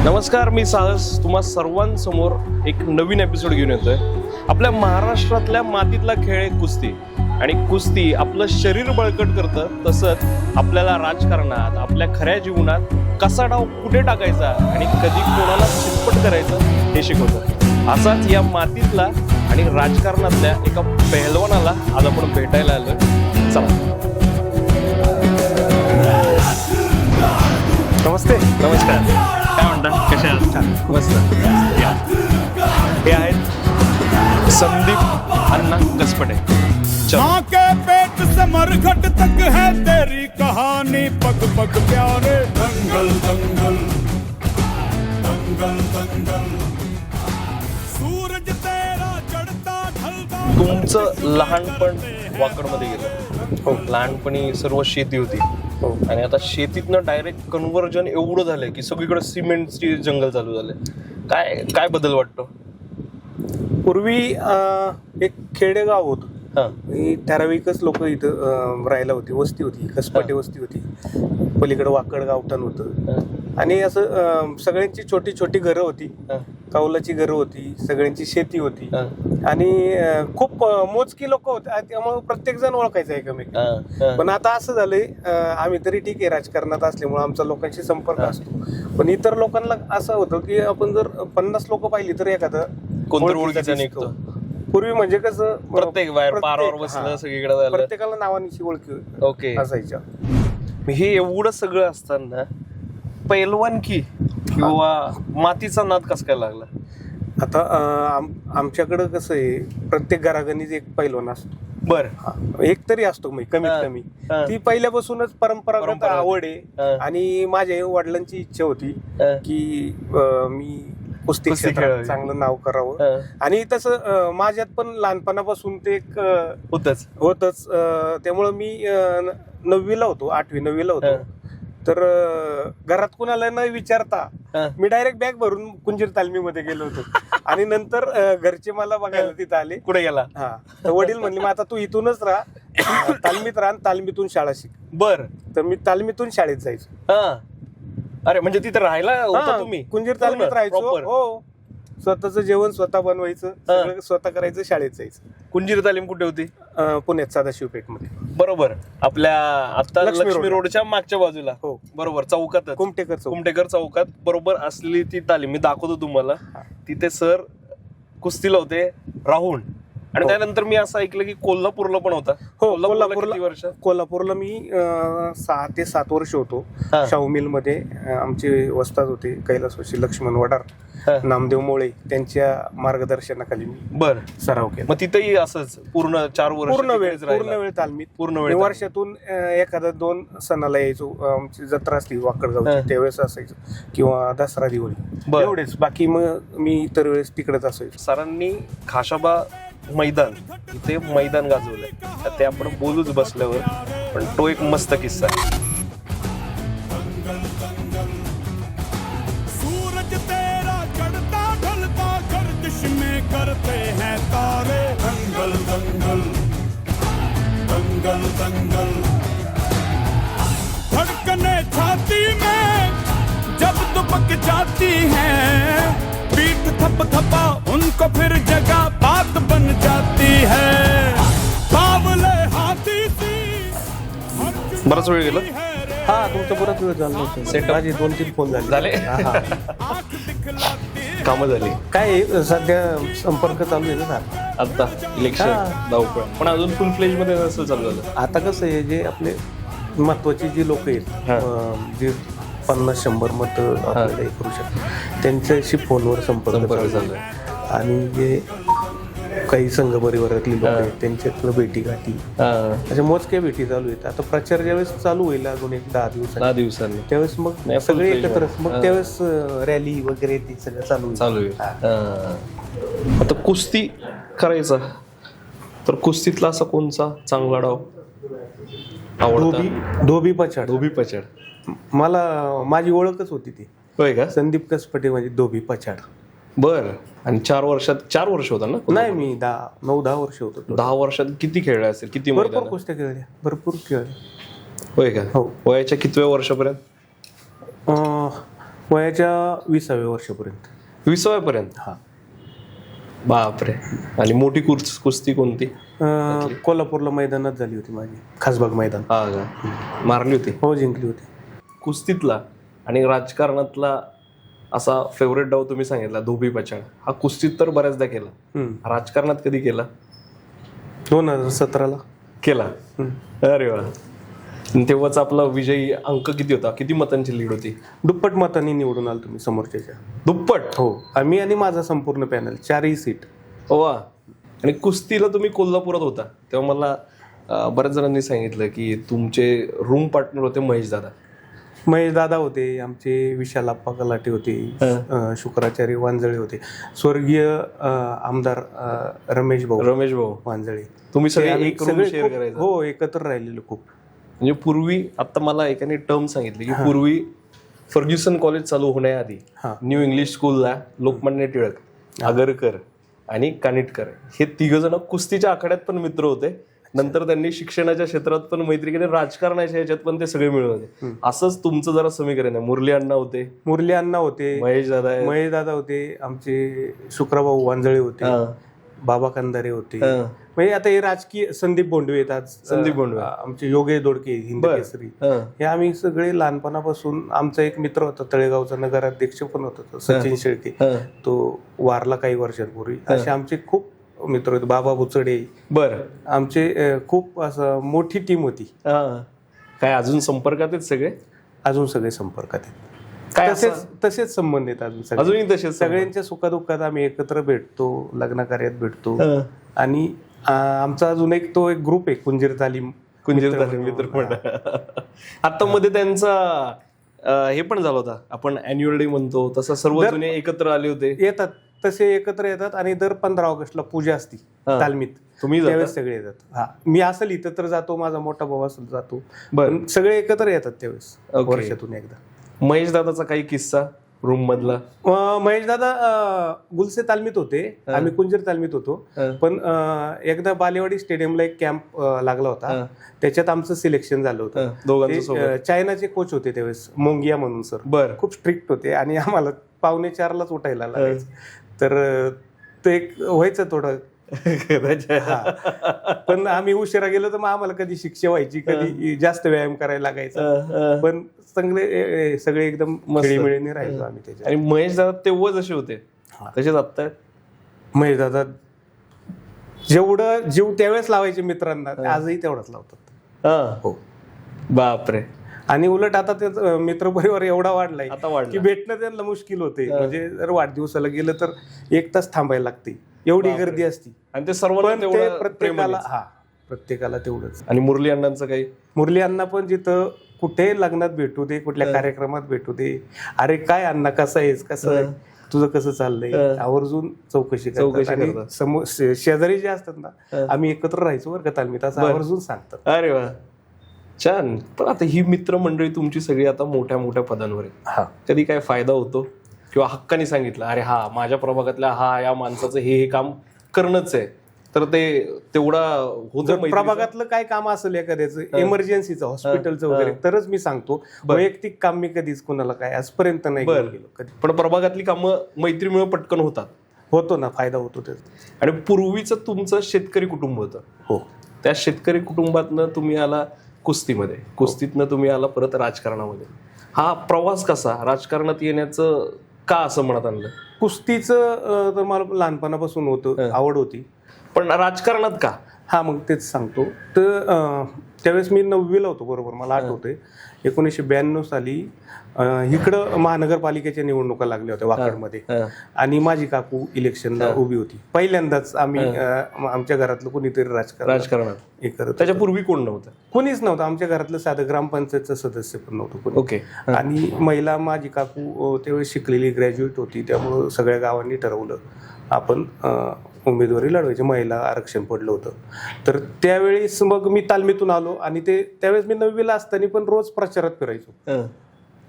नमस्कार, मी साहस तुम्हा सर्वांसमोर एक नवीन एपिसोड घेऊन येतोय. आपल्या महाराष्ट्रातल्या मातीतला खेळ आहे कुस्ती. आणि कुस्ती आपलं शरीर बळकट करतं, तसंच आपल्याला राजकारणात, आपल्या खऱ्या जीवनात कसा डाव कुठे टाकायचा आणि कधी कोणाला चितपट करायचं हे शिकवतं. असाच या मातीतला आणि राजकारणातल्या एका पहलवानाला आज आपण भेटायला आलोय. चला. नमस्ते. नमस्कार. काय म्हणता, कशा आहात? मस्त. हे आहेत संदीप अण्णा कसपटे. माँ के पेट से मरघट तक है तेरी कहानी, पग पग प्यारे. दंगल दंगल दंगल दंगल, सूरज तेरा चढ़ता ढलता. तुमचं लहानपण वाकडमध्ये गेलं. हो, लहानपणी सर्व शेती होती. हो, आणि आता शेतीतनं डायरेक्ट कन्व्हर्जन एवढं झालंय की सगळीकडे सिमेंटची जंगल चालू झाले. काय काय बदल वाटतो? पूर्वी एक खेडेगाव होतं. हा, ठराविकच लोक इथं राहायला होती, वस्ती होती, कसपटे वस्ती होती. पलीकडे वाकड गावठाण होतं. आणि असं सगळ्यांची छोटी छोटी घरं होती, कौलाची घरं होती, सगळ्यांची शेती होती. आणि खूप मोजकी लोक होते, त्यामुळे प्रत्येक जण ओळखायचा एकमेक. पण आता असं झालंय, आम्ही तरी ठीक आहे राजकारणात असल्यामुळे आमचा लोकांशी संपर्क असतो, पण इतर लोकांना असं होतं की आपण जर 50 लोक पाहिली तर एखादा कोणतरी ओळखीचा निघतो. पूर्वी म्हणजे कसं प्रत्येक बाहेर पारावर बसलं, सगळीकडे झालं, प्रत्येकाला नावानिशी ओळखी ओके असायच्या. हे एवढं सगळं असताना पैलवानकी किंवा मातीचा नाद कसा काय लागला? आता आमच्याकडं कसं आहे, प्रत्येक घराघणीच एक पैलवान असतो. बर, एक तरी असतो, मी कमीत कमी. ती पहिल्यापासूनच परंपरागत आवड आहे. आणि माझ्या वडिलांची इच्छा होती की मी कुस्ती क्षेत्रात चांगलं नाव करावं. आणि तसं माझ्यात पण लहानपणापासून ते एक होतच. त्यामुळं मी 9वीला होतो, 8वी-9वीला होतो. तर घरात कुणाला न विचारता मी डायरेक्ट बॅग भरून कुंजीर तालमीमध्ये गेलो होतो. आणि नंतर घरचे मला बघायला तिथं आले. कुठे गेला? तर वडील म्हणले, मग आता तू इथूनच राहा, तालमीत राहा, तालमीतून शाळा शिक. बर. तर मी तालमीतून शाळेत जायचो. अरे, म्हणजे तिथे राहायला होता तुम्ही? कुंजीर तालमीत राहायचो. हो, स्वतःचं जेवण स्वतः बनवायचं, सगळं स्वतः करायचं, शाळेत जायचं. कुंजीर तालीम कुठे होती? पुण्यात सदाशिव पेठमध्ये. बरोबर, आपल्या आता लक्ष्मी रोडच्या मागच्या बाजूला. हो, बरोबर, चौकात, कुमटेकर चौकात बरोबर असलेली ती तालीम मी दाखवतो तुम्हाला. तिथे सर कुस्तीला होते राहून. आणि त्यानंतर मी असं ऐकलं की कोल्हापूरला पण होता. हो, कोल्हापूरला मी 6 ते 7 वर्ष होतो. शाहू मिल मध्ये आमचे वस्ताद होते कैलासवासी लक्ष्मण वडार, नामदेव मोळे, त्यांच्या मार्गदर्शनाखाली मी बर सराव केला. मग तिथेही असंच पूर्ण 4 वर्ष पूर्ण वेळ तालमीत. पूर्ण वेळ वर्षातून एखादा 2 सणाला यायचो. आमची जत्रा असती वाकडगावची, त्यावेळेस असायचो, किंवा दसरा दिवाळी, एवढेच. बाकी मग मी इतर वेळेस तिकडेच असायचो. सरांनी खाशाबा मैदान, इथे मैदान गाजवलंय, ते आपण बोलूच बसल्यावर. पण तो एक मस्त किस्सा आहे. सूरज तेरा चढ़ता ढलता, गर्दिश में करते हैं तारे. दंगल दंगल दंगल दंगल, धड़कने छाती में जब दुबक जाती है, पीठ थप थपा उनको फिर जगह बात बन जाती है. बावले हाथी सी. बराच वेळ गेला. हा, तुमचं बरंच वेळ झालं होतं. माझे 2-3 फोन झाले. कामं झाली. काय सध्या संपर्क चालू आहे ना सर. आता इलेक्शन धावपळ, पण अजून फुल फ्लेज मध्ये नसेल चालू झालं. आता कसं आहे, जे आपले महत्वाचे जे लोक आहेत, जे 50-100 मत आपल्याला हे करू शकतात, त्यांच्याशी फोनवर संपर्क चालू आहे. आणि जे काही संघ परिवारातली लोक आहेत त्यांच्यातलं भेटीगाठी, अशा मोजक्या भेटी चालू आहेत. आता प्रचार ज्यावेळेस चालू होईल अजून एक 10 दिवसांनी, त्यावेळेस मग सगळे एकत्र, मग त्यावेळेस रॅली वगैरे ते सगळं चालू आहे. आता कुस्ती करायचा तर कुस्तीतला असा कोणचा चांगला डाव आवडता? धोबी पछाड. मला माझी ओळखच होती ती. होय का? संदीप कसपटे म्हणजे धोबी पछाड. बर. आणि 4 वर्ष होता ना? नाही, मी 9-10 वर्ष होतो. 10 वर्षात किती खेळले असेल? किती? भरपूर कुस्त्या खेळल्या, भरपूर खेळले. होय का? हो. वयाच्या कितव्या वर्षापर्यंत? वयाच्या 20व्या वर्षापर्यंत. 20व्यापर्यंत? हा. बापरे. आणि मोठी कुस्ती कोणती? कोल्हापूरला मैदानात झाली होती माझी, खासबाग मैदान. हा का? मारली होती? हो, जिंकली होती. कुस्तीतला आणि राजकारणातला असा फेवरेट डाव तुम्ही सांगितला धोबी पछाड, हा कुस्तीत तर बऱ्याचदा केला, राजकारणात कधी केला? 2017ला केला. अरे वा. तेव्हाच आपला विजयी अंक किती होता? किती मतांची लीड होती? दुप्पट मतांनी निवडून आलो तुम्ही समोरच्याच्या. दुप्पट? हो, आम्ही आणि माझा संपूर्ण पॅनल, 4ही सीट. वा. आणि कुस्तीला तुम्ही कोल्हापुरात होता तेव्हा मला बऱ्याच जणांनी सांगितलं की तुमचे रूम पार्टनर होते महेश दादा. महेश दादा होते आमचे, विशाल आप्पा कलाटे होते, शुक्राचार्य वांजळे होते, स्वर्गीय आमदार रमेश भाऊ वांजळे. तुम्ही सगळे एक रूम शेअर करायचं? हो, एकत्र राहिलेलो खूप. म्हणजे पूर्वी, आता मला एकाने टर्म सांगितली की पूर्वी फर्ग्युसन कॉलेज चालू होण्याआधी न्यू इंग्लिश स्कूलला लोकमान्य टिळक, आगरकर आणि कानिटकर हे 3 जण कुस्तीच्या आखाड्यात पण मित्र होते. नंतर त्यांनी शिक्षणाच्या क्षेत्रात पण मैत्री केली, राजकारणाच्या ह्याच्यात पण ते सगळे मिळून होते. असंच तुमचं जरा समीकरण आहे. मुरली अण्णा होते, महेश दादा होते, आमचे शुक्राभाऊ वांजळे होते, बाबा कंदारे होते. म्हणजे आता हे राजकीय संदीप बोंडवे येतात, आमचे योगेश दोडके हिंद केसरी, हे आम्ही सगळे लहानपणापासून. आमचा एक मित्र होता तळेगावचा, नगराध्यक्ष पण होता सचिन शेळके, तो वारला काही वर्षांपूर्वी. असे आमचे खूप मित्र होते, बाबा बुचडे. बरं. आमचे खूप असं मोठी टीम होती. काय अजून संपर्कात आहेत सगळे? अजून सगळे संपर्कात आहेत. काय तसेच संबंध आहेत अजूनही तसेच. सगळ्यांच्या सुखादुःखात आम्ही एकत्र भेटतो, लग्न कार्यात भेटतो. आणि आमचा अजून एक ग्रुप आहे, कुंजीर तालीम मित्र मंडळ. आता मध्ये त्यांचा हे पण झाला होता, आपण अॅन्युअल डे म्हणतो तसं, सर्व जुने एकत्र आले होते. येतात तसे एकत्र येतात. आणि दर 15 ऑगस्टला पूजा असती तालमीत, तुम्ही त्यावेळेस सगळे येतात. हा, मी असेल इथं तर जातो, माझा मोठा भाऊ असेल जातो, सगळे एकत्र येतात त्यावेळेस वर्षातून एकदा. महेश दादाचा काही किस्सा रूम मधला? महेश दादा गुलसे तालमीत होते, आम्ही कुंजीर तालमीत होतो. पण एकदा बालेवाडी स्टेडियमला एक कॅम्प लागला होता, त्याच्यात आमचं सिलेक्शन झालं होतं. चायनाचे कोच होते त्यावेळेस, मोंगिया म्हणून सर. बरं. खूप स्ट्रिक्ट होते आणि आम्हाला 3:45लाच उठायला लागायचं. तर ते एक व्हायचं थोडं. पण आम्ही उशिरा गेलो तर मग आम्हाला कधी शिक्षा व्हायची, कधी जास्त व्यायाम करायला लागायचा. पण सगळे एकदम खेळीमेळीने राहायचो आम्ही त्याच्यात. आणि महेश दादा तेव्हा जसे होते तसेच आता? महेश दादा जेवढं जीव त्यावेळेस लावायचे मित्रांना, आजही तेवढाच लावतात. हो. बापरे. आणि उलट आता ते मित्रपरिवार एवढा वाढलाय की भेटणं त्यांना मुश्किल होते. म्हणजे जर वाढदिवसाला गेलं तर 1 तास थांबायला लागते, एवढी गर्दी असती. आणि ते सर्वांना प्रत्येकाला तेवढंच. आणि मुरली अण्णांचं काही? मुरली अण्णा पण जिथं कुठे लग्नात भेटू दे, कुठल्या कार्यक्रमात भेटू दे, अरे काय अण्णा कसं आहेस, कसं आहे तुझं, कसं चाललंय, आवर्जून चौकशी करतात. शेजारी जे असतात ना, आम्ही एकत्र राहायचो बरं का तालमीत, असं आवर्जून सांगतात. अरे वा, छान. पण आता ही मित्रमंडळी तुमची सगळी आता मोठ्या मोठ्या पदांवर आहे, कधी काय फायदा होतो किंवा हक्काने सांगितलं अरे हा माझ्या प्रभागातल्या या माणसाचं हे काम करणंच आहे, तर ते तेवढा होतं? प्रभागातलं काय काम असेल एखाद्याचं इमर्जन्सीचं, हॉस्पिटलचं वगैरे, तरच मी सांगतो. वैयक्तिक काम मी कधीच कोणाला काय आजपर्यंत नाही केलं कधी. पण प्रभागातली कामं मैत्रीमुळे पटकन होतो ना, फायदा होतो त्याचा. आणि पूर्वीचं तुमचं शेतकरी कुटुंब होतं. हो. त्या शेतकरी कुटुंबातनं तुम्ही आला कुस्तीमध्ये, कुस्तीतनं तुम्ही आला परत राजकारणामध्ये. हा प्रवास कसा, राजकारणात येण्याचं का असं म्हणत आणलं? कुस्तीचं तर मला लहानपणापासून होतं, आवड होती. पण राजकारणात का? हा, मग तेच सांगतो. तर त्यावेळेस मी 9वीला होतो बरोबर, मला आठवतंय. 1992 साली इकडं महानगरपालिकेच्या निवडणुका लागल्या होत्या वाकडमध्ये, आणि माझी काकू इलेक्शनला उभी होती. पहिल्यांदाच आम्ही आमच्या घरातलं कोणीतरी राजकारणात हे करत. त्याच्यापूर्वी कोण नव्हतं? कोणीच नव्हतं आमच्या घरातलं, साधं ग्रामपंचायतचं सदस्य पण नव्हतं कोणी. ओके. आणि महिला माझी काकू त्यावेळेस शिकलेली, ग्रॅज्युएट होती, त्यामुळं सगळ्या गावांनी ठरवलं आपण उमेदवारी लढवायची. महिला आरक्षण पडलं होतं. तर त्यावेळेस मग मी तालमीतून आलो, आणि त्यावेळेस मी 9वीला असताना पण रोज प्रचारात फिरायचो.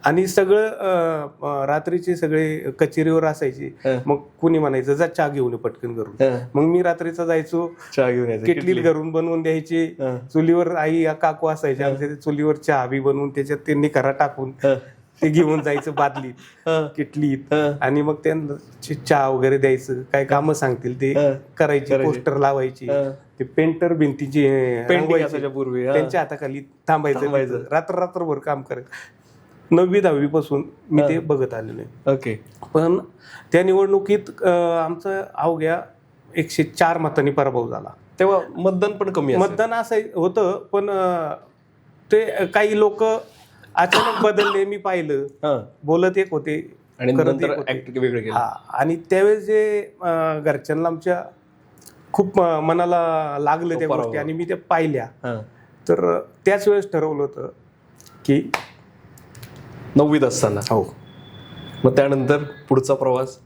आणि सगळं रात्रीचे सगळे कचेरीवर असायचे. मग कुणी म्हणायचं जा चहा घेऊन पटकन करून. मग मी रात्रीचा जायचो, चहा घेऊन, किटली घरून बनवून द्यायची. चुलीवर आई काकू असायचे आमच्या, चुलीवर चहा बी बनवून त्याच्यात ते निखारा टाकून ते घेऊन जायचं बादलीत, किटलीत, आणि मग त्यांना चहा वगैरे द्यायचं, काय कामं सांगतील ते करायची, पोस्टर लावायची, ते पेंटर भिंतीची पूर्वी त्यांच्या हाताखाली थांबायचं, रात्रभर काम करायचं. 9वी-10वी पासून मी ते बघत आलेलो आहे. ओके. पण त्या निवडणुकीत आमचं अवघ्या 104 मतांनी पराभव झाला. तेव्हा मतदान पण कमी, मतदान असं होतं, पण ते काही लोक अचानक बदलले. मी पाहिलं, बोलत एक होते आणि करत एक होते. वेगळे केले. आणि त्यावेळेस जे घरच्यांना आमच्या खूप मनाला लागलं त्या गोष्टी, आणि मी त्या पाहिल्या. तर त्याच वेळेस ठरवलं होतं की 9वीत असताना. हो. मग त्यानंतर पुढचा प्रवास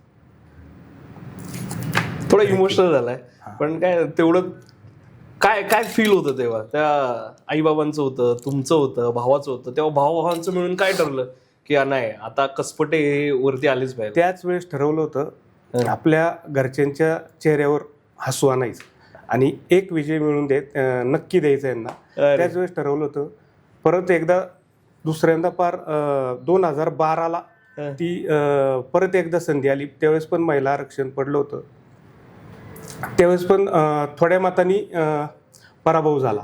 थोडा इमोशनल झालाय, पण काय तेवढं काय फील होतं तेव्हा? त्या आईबाबांचं होतं, तुमचं होतं, भावाचं होतं. तेव्हा भावाभावांचं मिळून काय ठरलं की नाही आता कसपटे वरती आलेच पाहिजे? त्याच वेळेस ठरवलं होतं आपल्या घरच्यांच्या चेहऱ्यावर हसू आणायचं आणि एक विजय मिळून नक्की द्यायचा यांना. त्याच वेळेस ठरवलं होतं. परत एकदा दुसऱ्यांदा पार 2012ला ती परत एकदा संधी आली. त्यावेळेस पण महिला आरक्षण पडलं होतं. त्यावेळेस पण थोड्या मतांनी पराभव झाला.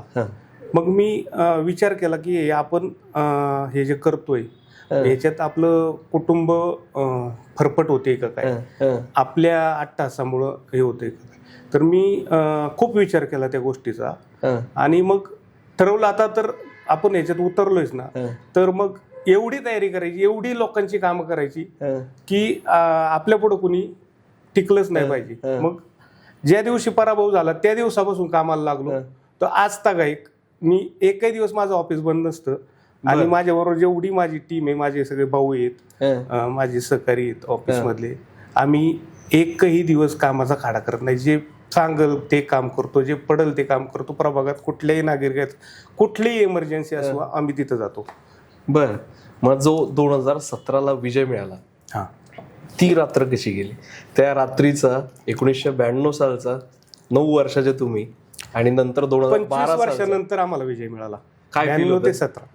मग मी विचार केला की आपण हे जे करतोय याच्यात आपलं कुटुंब फरफट होते का काय, आपल्या 8 तासामुळं हे होतंय का. तर मी खूप विचार केला त्या गोष्टीचा, आणि मग ठरवलं आता तर आपण याच्यात उतरलोयच ना, तर मग एवढी तयारी करायची, एवढी लोकांची कामं करायची की आपल्या पुढं कुणी टिकलंच नाही पाहिजे. मग ज्या दिवशी पराभव झाला त्या दिवसापासून कामाला लागलो. तर आज तागायक मी एकही दिवस माझं ऑफिस बंद नसतं, आणि माझ्याबरोबर जेवढी माझी टीम आहे, माझे सगळे भाऊ आहेत, माझे सहकारी आहेत ऑफिसमधले, आम्ही एकही दिवस कामाचा खाडा करत नाही. जे सांगल ते काम करतो, जे पडल ते काम करतो. प्रभागात कुठल्याही नागरिकात कुठलीही इमर्जन्सी असो आम्ही तिथं जातो. बरं, मग जो 2017ला विजय मिळाला, ती रात्र कशी गेली? त्या रात्रीचा 1992 सालचा 9 वर्षाचे तुम्ही, आणि नंतर 25 वर्षानंतर आम्हाला विजय मिळाला. काय 92 ते 17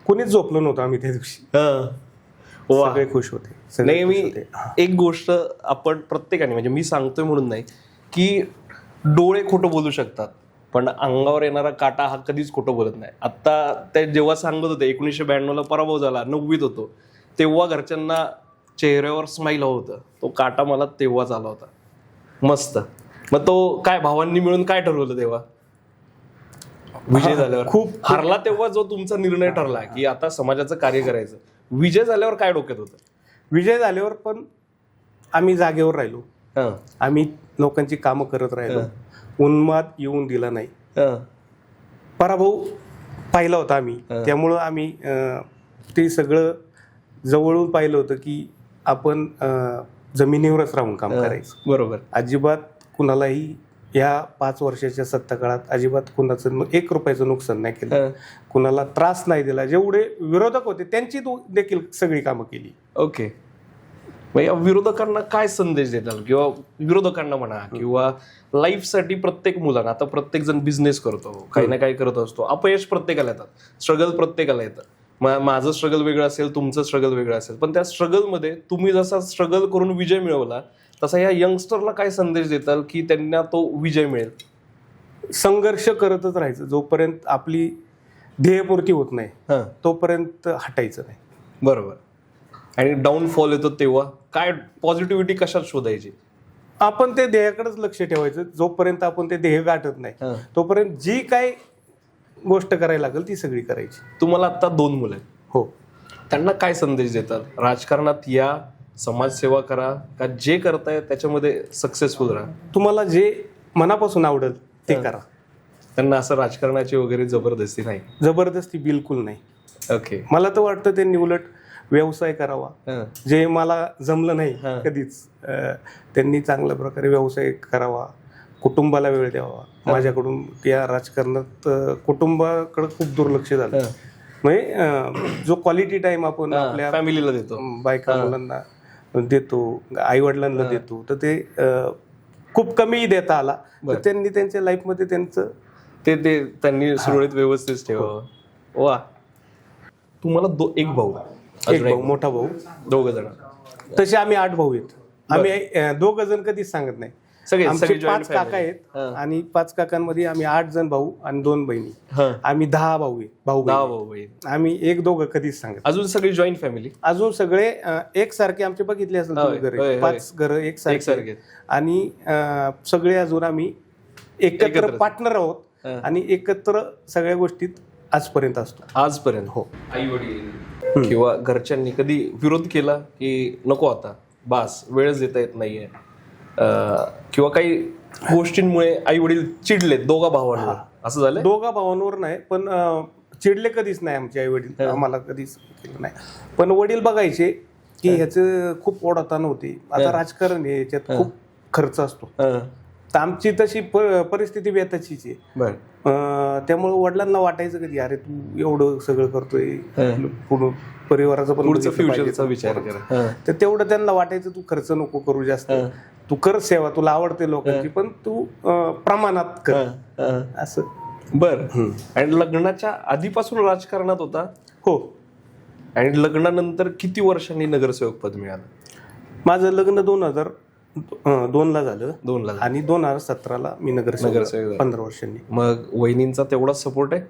कुणीच झोपलो नव्हतं आम्ही त्या दिवशी. सगळे खुश होते. नाही, मी एक गोष्ट आपण प्रत्येकाने, म्हणजे मी सांगतोय म्हणून नाही की डोळे खोटं बोलू शकतात, पण अंगावर येणारा काटा हा कधीच खोटं बोलत नाही. आता ते जेव्हा सांगत होते 1992ला पराभव झाला, 9वीत होतो, तेव्हा घरच्यांना चेहऱ्यावर स्माईल हवं होतं. तो काटा मला तेव्हाच आला होता. मस्त. मग तो काय भावांनी मिळून काय ठरवलं तेव्हा विजय झाल्यावर? खूप हारला तेव्हा जो तुमचा निर्णय ठरला की आता समाजाचं कार्य करायचं, विजय झाल्यावर काय डोक्यात होतं? विजय झाल्यावर पण आम्ही जागेवर राहिलो. आम्ही लोकांची कामं करत राहिलो. उन्माद येऊन दिला नाही. पराभव पाहिला होता आम्ही, त्यामुळं आम्ही ते सगळं जवळून पाहिलं होतं की आपण जमिनीवरच राहून काम करायचं. बरोबर. अजिबात कुणालाही या 5 वर्षाच्या सत्ता काळात अजिबात कुणाचं 1 रुपयाचं नुकसान नाही केलं, कुणाला त्रास नाही दिला. जेवढे विरोधक होते त्यांची देखील सगळी कामं केली. ओके. मग या विरोधकांना काय संदेश देताल, किंवा विरोधकांना म्हणा किंवा लाईफसाठी प्रत्येक मुलांना, आता प्रत्येक जण बिझनेस करतो, काही ना काही करत असतो, अपयश प्रत्येकाला येतात, स्ट्रगल प्रत्येकाला येतं. माझं स्ट्रगल वेगळं असेल, तुमचं स्ट्रगल वेगळं असेल, पण त्या स्ट्रगलमध्ये तुम्ही जसा स्ट्रगल करून विजय मिळवला, तसा या यंगस्टरला काय संदेश देताल की त्यांना तो विजय मिळेल? संघर्ष करतच राहायचं. जोपर्यंत आपली ध्येयपूर्ती होत नाही तोपर्यंत हटायचं नाही. बरोबर. आणि डाऊनफॉल येतो तेव्हा काय पॉझिटिव्हिटी कशात शोधायची? आपण ते ध्येयाकडेच लक्ष ठेवायचं. जोपर्यंत आपण ते ध्येय गाठत नाही तोपर्यंत जी काय गोष्ट करायला लागेल ती सगळी करायची. तुम्हाला आता 2 मुलं आहेत. हो. त्यांना काय संदेश देतात? राजकारणात या, समाजसेवा करा, का जे करताय त्याच्यामध्ये सक्सेसफुल राहा? तुम्हाला जे मनापासून आवडेल ते करा. त्यांना असं राजकारणाची वगैरे जबरदस्ती नाही? जबरदस्ती बिलकुल नाही. ओके. मला तर वाटतं त्यांनी उलट व्यवसाय करावा. जे मला जमलं नाही कधीच, त्यांनी चांगल्या प्रकारे व्यवसाय करावा, कुटुंबाला वेळ द्यावा. माझ्याकडून या राजकारणात कुटुंबाकडे खूप दुर्लक्ष झालं. म्हणजे जो क्वालिटी टाइम आपण आपल्या फॅमिलीला देतो, बायका मुलांना देतो, आई वडिलांना देतो, तर ते खूप कमी देता आला. तर त्यांनी त्यांच्या लाईफमध्ये त्यांचं ते त्यांनी सुरळीत व्यवस्थित ठेवावं. वा. तुम्हाला 1 भाऊ, एक भाऊ, मोठा भाऊ. 2 जण. तसे आम्ही 8 भाऊ आहेत. आम्ही 2 जण कधीच सांगत नाही. आमचे 5 काका आहेत आणि 5 काकांमध्ये आम्ही 8 जण भाऊ आणि 2 बहिणी. आम्ही 10 भाऊ आहे. भाऊ आम्ही 1-2 कधीच सांगत. अजून सगळी जॉईंट फॅमिली, अजून सगळे एकसारखे आमचे बघितले असेल तुम्ही घरे, 5 घरं एकसारखे आणि सगळे अजून आम्ही एकत्र पार्टनर आहोत आणि एकत्र सगळ्या गोष्टीत आजपर्यंत असतो. आजपर्यंत. हो. आई वडील किंवा घरच्यांनी कधी विरोध केला की नको आता बास, वेळच देता येत नाहीये, किंवा काही गोष्टींमुळे आई वडील चिडलेत दोघा भावांवर, असं झालं? दोघा भावांवर नाही, पण चिडले कधीच नाही आमचे आई वडील, आम्हाला कधीच केलं नाही. पण वडील बघायचे की ह्याचं खूप ओढाताण होते. आता राजकारण आहे, याच्यात खूप खर्च असतो. तर आमची तशी परिस्थिती बेताचीच आहे. त्यामुळे वडिलांना वाटायचं कधी अरे तू एवढं सगळं करतोय, पुढं परिवाराचा पण फ्युचरचा विचार करा. तर तेवढं त्यांना वाटायचं तू खर्च नको करू जास्त, तू कर सेवा, तुला आवडते लोकांची, पण तू प्रमाणात कर असं. बर. आणि लग्नाच्या आधीपासून राजकारणात होता? हो. आणि लग्नानंतर किती वर्षांनी नगरसेवक पद मिळालं? माझं लग्न 2002ला झालं. 2ला. आणि 2017ला मी नगरसेवक 15 वर्षांनी. मग वहिनींचा तेवढाच सपोर्ट आहे?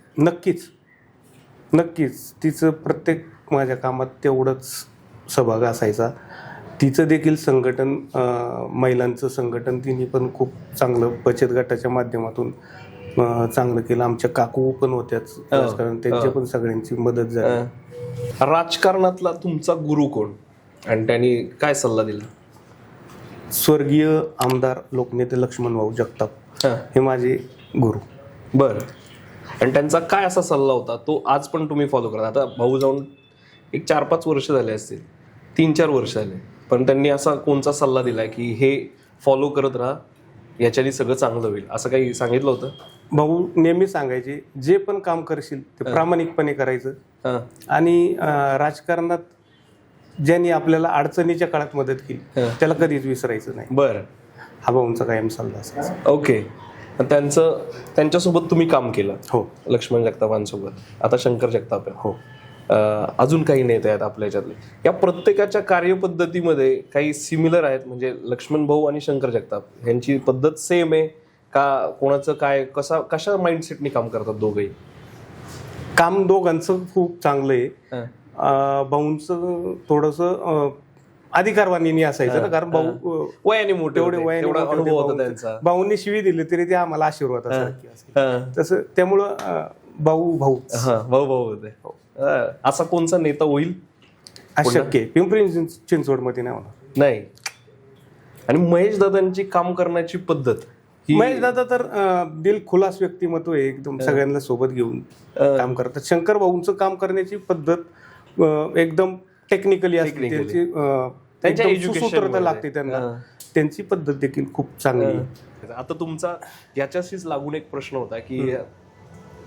नक्कीच तिचं प्रत्येक माझ्या कामात तेवढंच सहभाग असायचा. तिचं देखील संघटन, महिलांचं संघटन तिने पण खूप चांगलं बचत गटाच्या माध्यमातून चांगलं केलं. आमच्या काकू पण होत्याच राजकारण, त्यांची पण सगळ्यांची मदत झाली. राजकारणातला तुमचा गुरु कोण आणि त्यांनी काय सल्ला दिला? स्वर्गीय आमदार लोकनेते लक्ष्मण भाऊ जगताप हे माझे गुरु. बर. आणि त्यांचा काय असा सल्ला होता तो आज पण तुम्ही फॉलो करा? आता भाऊ जाऊन एक 4-5 वर्ष झाले असतील, 3-4 वर्ष झाले, पण त्यांनी असा कोणता सल्ला दिलाय की हे फॉलो करत राहा, याच्याने सगळं चांगलं होईल, असं काही सांगितलं होतं? भाऊ नेहमी सांगायचे जे पण काम करशील ते प्रामाणिकपणे करायचं आणि राजकारणात ज्यांनी आपल्याला अडचणीच्या काळात मदत केली त्याला कधीच विसरायचं नाही. बरं. हा भाऊंचा कायम सल्ला असायचा. ओके. त्यांच्यासोबत तुम्ही काम केलं? हो. लक्ष्मण जगतापांसोबत, आता शंकर जगताप आहे. हो. अजून काही नेते आहेत आपल्या ह्याच्यातले. या प्रत्येकाच्या कार्यपद्धतीमध्ये काही सिमिलर आहेत? म्हणजे लक्ष्मण भाऊ आणि शंकर जगताप यांची पद्धत सेम आहे का? कोणाचं काय, कशा माइंडसेटने काम करतात दोघंही? काम दोघांचं खूप चांगलं आहे. भाऊंचं थोडंसं अधिकारवाणीने असायचं ना, कारण भाऊ वयाने मोठे, तेवढे वयाने अनुभव होता त्यांचा. भाऊंनी शिवी दिली तरी ते आम्हाला आशीर्वादासारखी असायची. तसं त्यामुळं भाऊ होते. असा कोणचा नेता होईल अशक्य? पिंपरी चिंचवडमध्ये नाही होणार. नाही. आणि महेश दादांची काम करण्याची पद्धत? महेश दादा तर दिलखुलास व्यक्तिमत्व आहे, एकदम सगळ्यांना सोबत घेऊन काम करतात. शंकर भाऊंचं काम करण्याची पद्धत एकदम टेक्निकली असते, त्यांची सुसूत्रता लागते त्यांना, त्यांची पद्धत देखील खूप चांगली. आता तुमचा याच्याशीच लागून एक प्रश्न होता की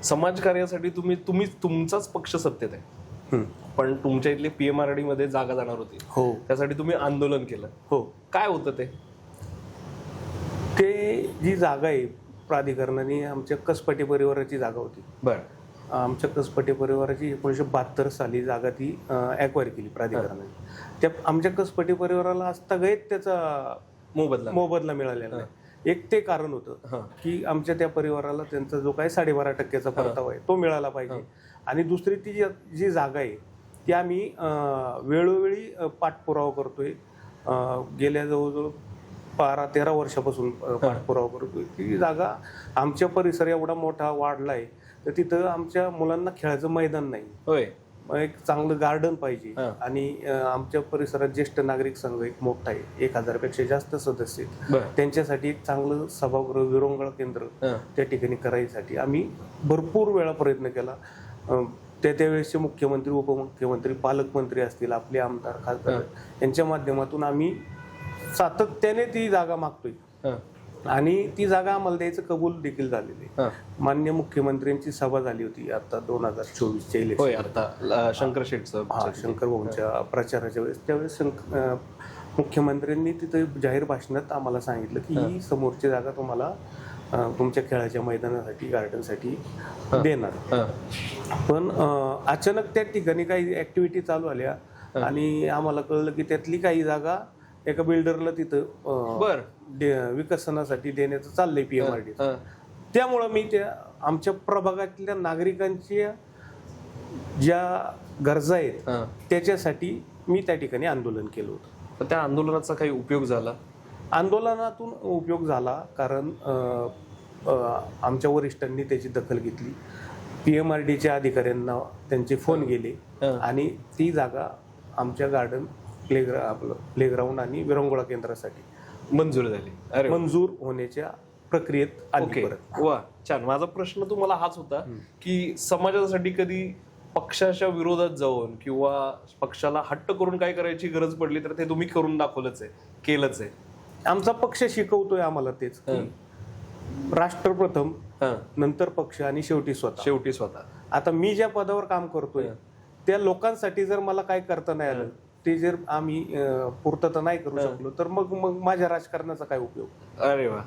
समाजकार्यासाठी तुम्ही तुमचाच पक्ष सत्तेत आहे, पण तुमच्या इथले PMRD मध्ये जागा जाणार होती. हो. त्यासाठी तुम्ही आंदोलन केलं. हो. काय होतं ते? जी जागा आहे प्राधिकरणाने, आमच्या कसपटे परिवाराची जागा होती. बरं. आमच्या कसपटे परिवाराची 1972 साली जागा ती ॲक्वायर केली प्राधिकरणाने. त्या आमच्या कसपटे परिवाराला आजतागत त्याचा मोबदला मिळालेला नाही. एक ते कारण होतं की आमच्या त्या परिवाराला त्यांचा जो काही 12.5% परतावा आहे तो मिळाला पाहिजे. आणि दुसरी ती जी जागा आहे ती आम्ही वेळोवेळी पाठपुरावा करतोय, गेल्या जवळजवळ 12-13 वर्षापासून पाठपुरावा करतोय. ती जागा आमच्या परिसर एवढा मोठा वाढला आहे तर तिथं आमच्या मुलांना खेळायचं मैदान नाही. होय. एक चांगलं गार्डन पाहिजे. आणि आमच्या परिसरात ज्येष्ठ नागरिक संघ एक मोठा आहे, 1000 पेक्षा जास्त सदस्य आहेत, त्यांच्यासाठी एक चांगलं सभागृह, विरंगुळा केंद्र त्या ठिकाणी करायसाठी आम्ही भरपूर वेळा प्रयत्न केला. त्यावेळेसचे मुख्यमंत्री, उपमुख्यमंत्री, पालकमंत्री असतील, आपले आमदार, खासदार यांच्या माध्यमातून आम्ही सातत्याने ती जागा मागतोय आणि ती जागा आम्हाला द्यायचं कबूल देखील झालेली. माननीय मुख्यमंत्र्यांची सभा झाली होती आता 2024च्या इलेक्शन, आता शंकर भाऊंच्या प्रचाराच्या वेळेस. त्यावेळेस मुख्यमंत्र्यांनी तिथे जाहीर भाषणात आम्हाला सांगितलं की ही समोरची जागा तुम्हाला तुमच्या खेळाच्या मैदानासाठी, गार्डनसाठी देणार. पण अचानक त्या ठिकाणी काही ऍक्टिव्हिटी चालू आल्या आणि आम्हाला कळलं की त्यातली काही जागा एका बिल्डरला तिथं विकसनासाठी देण्याचं चाललंय PMRD. त्यामुळं मी त्या आमच्या प्रभागातल्या नागरिकांच्या ज्या गरजा आहेत त्याच्यासाठी मी त्या ठिकाणी आंदोलन केलं होतं. त्या आंदोलनाचा काही उपयोग झाला? आंदोलनातून उपयोग झाला, कारण आमच्या वरिष्ठांनी त्याची दखल घेतली. PMRDच्या अधिकाऱ्यांना त्यांचे फोन गेले आणि ती जागा आमच्या गार्डन प्लेग्राऊंड आणि विरंगुळा केंद्रासाठी मंजूर झाली. मंजूर होण्याच्या प्रक्रियेत आली. वा, छान. माझा प्रश्न तुम्हाला हाच होता की समाजासाठी कधी पक्षाच्या विरोधात जाऊन किंवा पक्षाला हट्ट करून काय करायची गरज पडली तर ते तुम्ही करून दाखवलंच आहे, केलंच आहे. आमचा पक्ष शिकवतोय आम्हाला तेच की राष्ट्र प्रथम, नंतर पक्ष आणि शेवटी स्वतः. आता मी ज्या पदावर काम करतोय त्या लोकांसाठी जर मला काय करता नाही आलं, ते जर आम्ही पूर्तता नाही करू शकलो तर मग माझ्या राजकारणाचा काय उपयोग? अरे वा,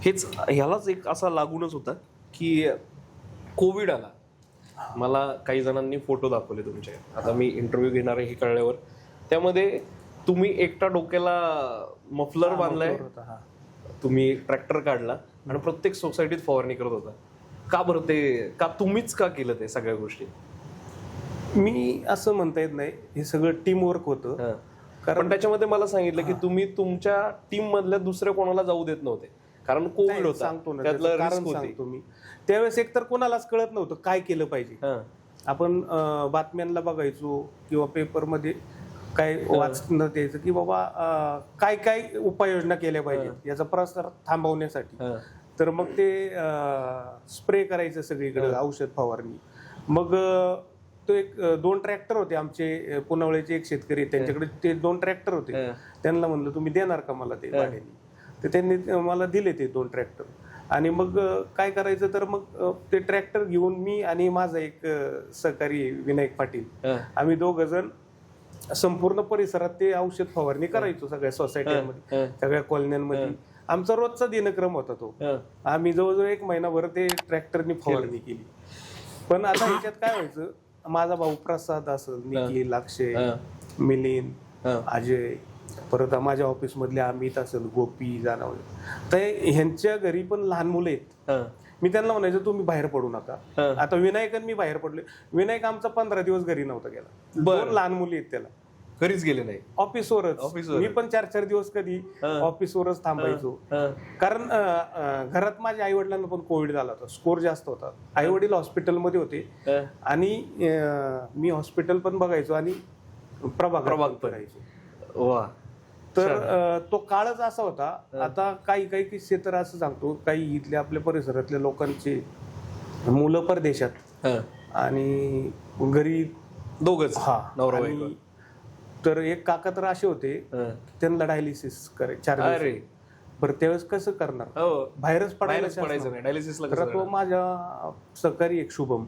हेच ह्यालाच एक असा लागूनच होता की कोविड आला. मला काही जणांनी फोटो दाखवले तुमचे, आता मी इंटरव्ह्यू घेणार आहे हे कळल्यावर. त्यामध्ये तुम्ही एकटा डोक्याला मफलर बांधलाय, तुम्ही ट्रॅक्टर काढला आणि प्रत्येक सोसायटीत फवारणी करत होता. का बरं ते, का तुम्हीच का केलं ते सगळ्या गोष्टी? मी असं म्हणता येत नाही, हे सगळं टीम वर्क होतं. कारण त्याच्यामध्ये मला सांगितलं की तुम्ही तुमच्या टीम मधल्या दुसऱ्या कोणाला जाऊ देत नव्हते, कारण कोविड होता. सांगतो ना, कारण सांगतो मी. त्यावेळेस एकतर कोणालाच कळत नव्हतं काय केलं पाहिजे. आपण बातम्यांना बघायचो किंवा पेपरमध्ये काय वाचण्यात यायचं की बाबा काय काय उपाययोजना केल्या पाहिजेत याचा प्रसार थांबवण्यासाठी. तर मग ते स्प्रे करायचं सगळीकडे, औषध फवारणी. मग तो एक 2 ट्रॅक्टर होते आमचे पुनावळेचे एक शेतकरी, त्यांच्याकडे ते 2 ट्रॅक्टर होते. त्यांना म्हणलं तुम्ही देणार का मला ते भाड्याने? तर त्यांनी मला दिले ते 2 ट्रॅक्टर. आणि मग काय करायचं तर मग ते ट्रॅक्टर घेऊन मी आणि माझा एक सहकारी विनायक पाटील, आम्ही 2 जण संपूर्ण परिसरात ते औषध फवारणी करायचो, सगळ्या सोसायट्यांमध्ये, सगळ्या कॉलन्यांमध्ये. आमचा रोजचा दिनक्रम होता तो. आम्ही जवळजवळ 1 महिनाभर ते ट्रॅक्टरनी फवारणी केली. पण आता ह्याच्यात काय व्हायचं, माझा भाऊ प्रसाद असेल, निखिल, अक्षय, मिलिंद, अजय, परत माझ्या ऑफिस मधले अमित असेल, गोपी, जाणवले, तर ह्यांच्या घरी पण लहान मुलं आहेत. मी त्यांना म्हणायचं तुम्ही बाहेर पडू नका. आता विनायक मी बाहेर पडले. विनायक आमचा 15 दिवस घरी नव्हता गेला. 2 लहान मुली आहेत त्याला, घरीच गेले नाही, ऑफिसवरच. मी पण 4-4 दिवस कधी ऑफिसवरच थांबायचो. कारण घरात माझ्या आई वडिलांना पण कोविड झाला होता, स्कोर जास्त होता. आई वडील हॉस्पिटलमध्ये होते आणि मी हॉस्पिटल पण बघायचो आणि प्रभाग करायचो. वा, तर तो काळच असा होता. आता काही किस्से तर असं सांगतो, काही इथल्या आपल्या परिसरातल्या लोकांचे मुलं परदेशात आणि घरी दोघच, नवरा बायको. तर एक काका तर असे होते, त्यांना डायलिसिस करायचे 4 दिवस. बरं त्यावेळेस कसं करणार, बाहेरच पडायचं नाही डायलिसिसला. तर तो माझ्या सहकारी एक शुभम,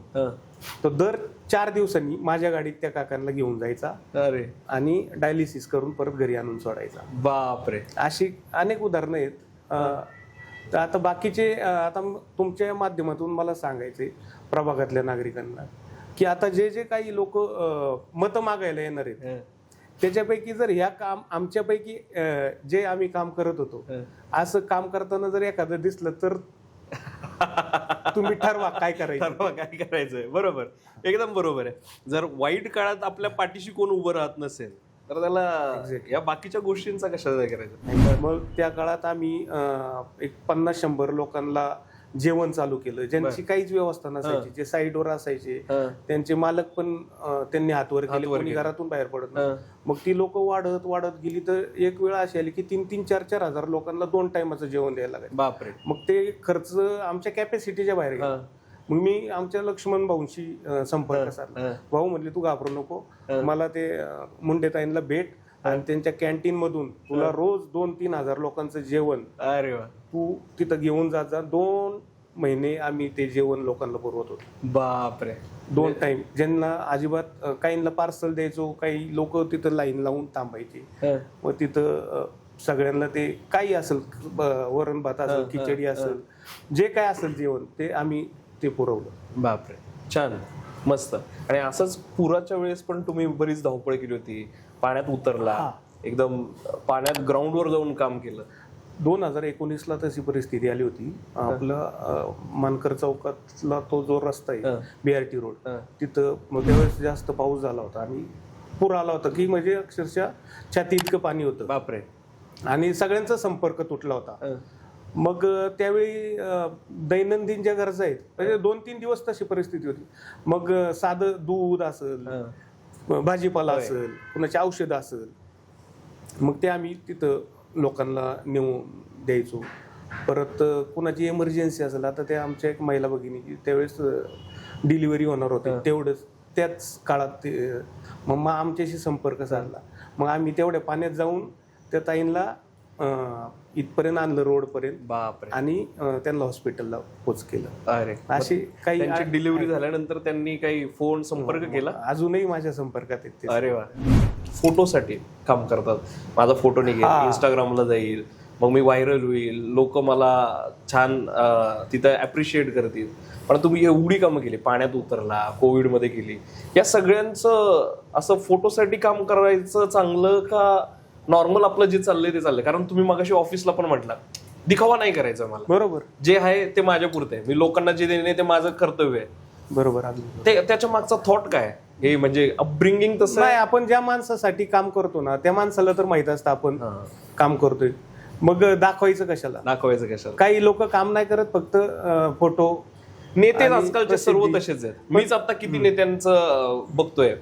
तो दर 4 दिवसांनी माझ्या गाडीत त्या काकांना घेऊन जायचा आणि डायलिसिस करून परत घरी आणून सोडायचा. बापरे, अशी अनेक उदाहरणं आहेत. तर आता बाकीचे, आता तुमच्या माध्यमातून मला सांगायचे प्रभागातल्या नागरिकांना की आता जे काही लोक मतं मागायला येणार आहेत त्याच्यापैकी जर ह्या काम आमच्यापैकी जे आम्ही काम करत होतो असं काम करताना जर एखादं दिसलं तर तुम्ही ठरवा काय करायचंय. बरोबर, एकदम बरोबर आहे. जर वाईट काळात आपल्या पाठीशी कोण उभं राहत नसेल तर त्याला या बाकीच्या गोष्टींचा कशाला करायचं. मग त्या काळात आम्ही एक 50-100 लोकांना जेवण चालू केलं, ज्यांची काहीच व्यवस्था नसायची, जे साईडवर असायचे, त्यांचे मालक पण त्यांनी हातवर केले, कोणी घरातून बाहेर पडत नाही. मग ती लोक वाढत गेली तर एक वेळ अशी आली की 3-3, 4-4 हजार लोकांना 2 टाइमाचं जेवण द्यायला लागेल. बापरे. मग ते खर्च आमच्या कॅपॅसिटीच्या बाहेर गेला. मग मी आमच्या लक्ष्मण भाऊंशी संपर्क साधला. भाऊ म्हणले तू घाबरू नको, मला ते मुंडेताईंना भेट आणि त्यांच्या कॅन्टीन मधून तुला रोज 2-3 हजार लोकांचं जेवण तू तिथं घेऊन जा. 2 महिने आम्ही ते जेवण लोकांना पुरवत होतो. बापरे. 2 टाइम, ज्यांना अजिबात, काहींना पार्सल द्यायचो, काही लोक तिथं लाईन लावून थांबायचे. मग तिथं सगळ्यांना ते काही असेल, वरण भात असेल, खिचडी असेल, जे काय असेल जेवण ते आम्ही ते पुरवलं. बापरे, छान. मस्त. आणि असंच पुराच्या वेळेस पण तुम्ही बरीच धावपळ केली होती, पाण्यात उतरला, एकदम पाण्यात ग्राउंडवर जाऊन काम केलं. 2019ला तशी परिस्थिती आली होती. आपलं मानकर चौकातला तो जो रस्ता आहे BRT रोड, तिथं मग त्यावेळेस जास्त पाऊस झाला होता आणि पूर आला होता की म्हणजे अक्षरशः छाती इतकं पाणी होतं. बापरे. आणि सगळ्यांचा संपर्क तुटला होता. मग त्यावेळी दैनंदिन ज्या गरजा आहेत म्हणजे 2-3 दिवस तशी परिस्थिती होती. मग साधं दूध असेल, भाजीपाला असेल, कुणाची औषधं असेल, मग ते आम्ही तिथं लोकांना नेऊन द्यायचो. परत कुणाची इमर्जन्सी असेल, आता त्या आमच्या एक महिला भगिनीची त्यावेळेस डिलिव्हरी होणार होती, तेवढंच त्याच काळात ते मग आमच्याशी संपर्क साधला. मग आम्ही तेवढ्या पाण्यात जाऊन त्या ताईंना इथपर्यंत आणलं रोडपर्यंत. बापरे. आणि त्यांना हॉस्पिटलला पोच केलं. अरे, अशी काही त्यांची डिलिव्हरी झाल्यानंतर त्यांनी काही फोन संपर्क केला? अजून माझ्या संपर्कात आहेत ते. अरे वा. फोटोसाठी काम करतात, माझा फोटो निघेल, इंस्टाग्रामला जाईल, मग मी व्हायरल होईल, लोक मला छान तिथं ऍप्रिशिएट करतील. पण तुम्ही एवढी कामं केली, पाण्यात उतरला, कोविडमध्ये केली, या सगळ्यांचं असं फोटोसाठी काम करायचं चांगलं का नॉर्मल आपलं जे चाललंय ते चाललंय? कारण तुम्ही मगाशी ऑफिसला पण म्हटलं दिखावा नाही करायचा मला, बरोबर, जे आहे ते माझ्या पुरतं आहे, मी लोकांना जे देणे ते माझं कर्तव्य आहे. बरोबर. ते त्याच्या मागचा थॉट काय हे, म्हणजे अपब्रिंगिंग तसं नाही. आपण ज्या माणसासाठी काम करतो ना त्या माणसाला तर माहित असतं आपण काम करतोय, मग दाखवायचं कशाला? काही लोक काम नाही करत, फक्त फोटो. नेते आजकालचे सर्व तसेच आहेत. मीच आता किती नेत्यांचं बघतोय.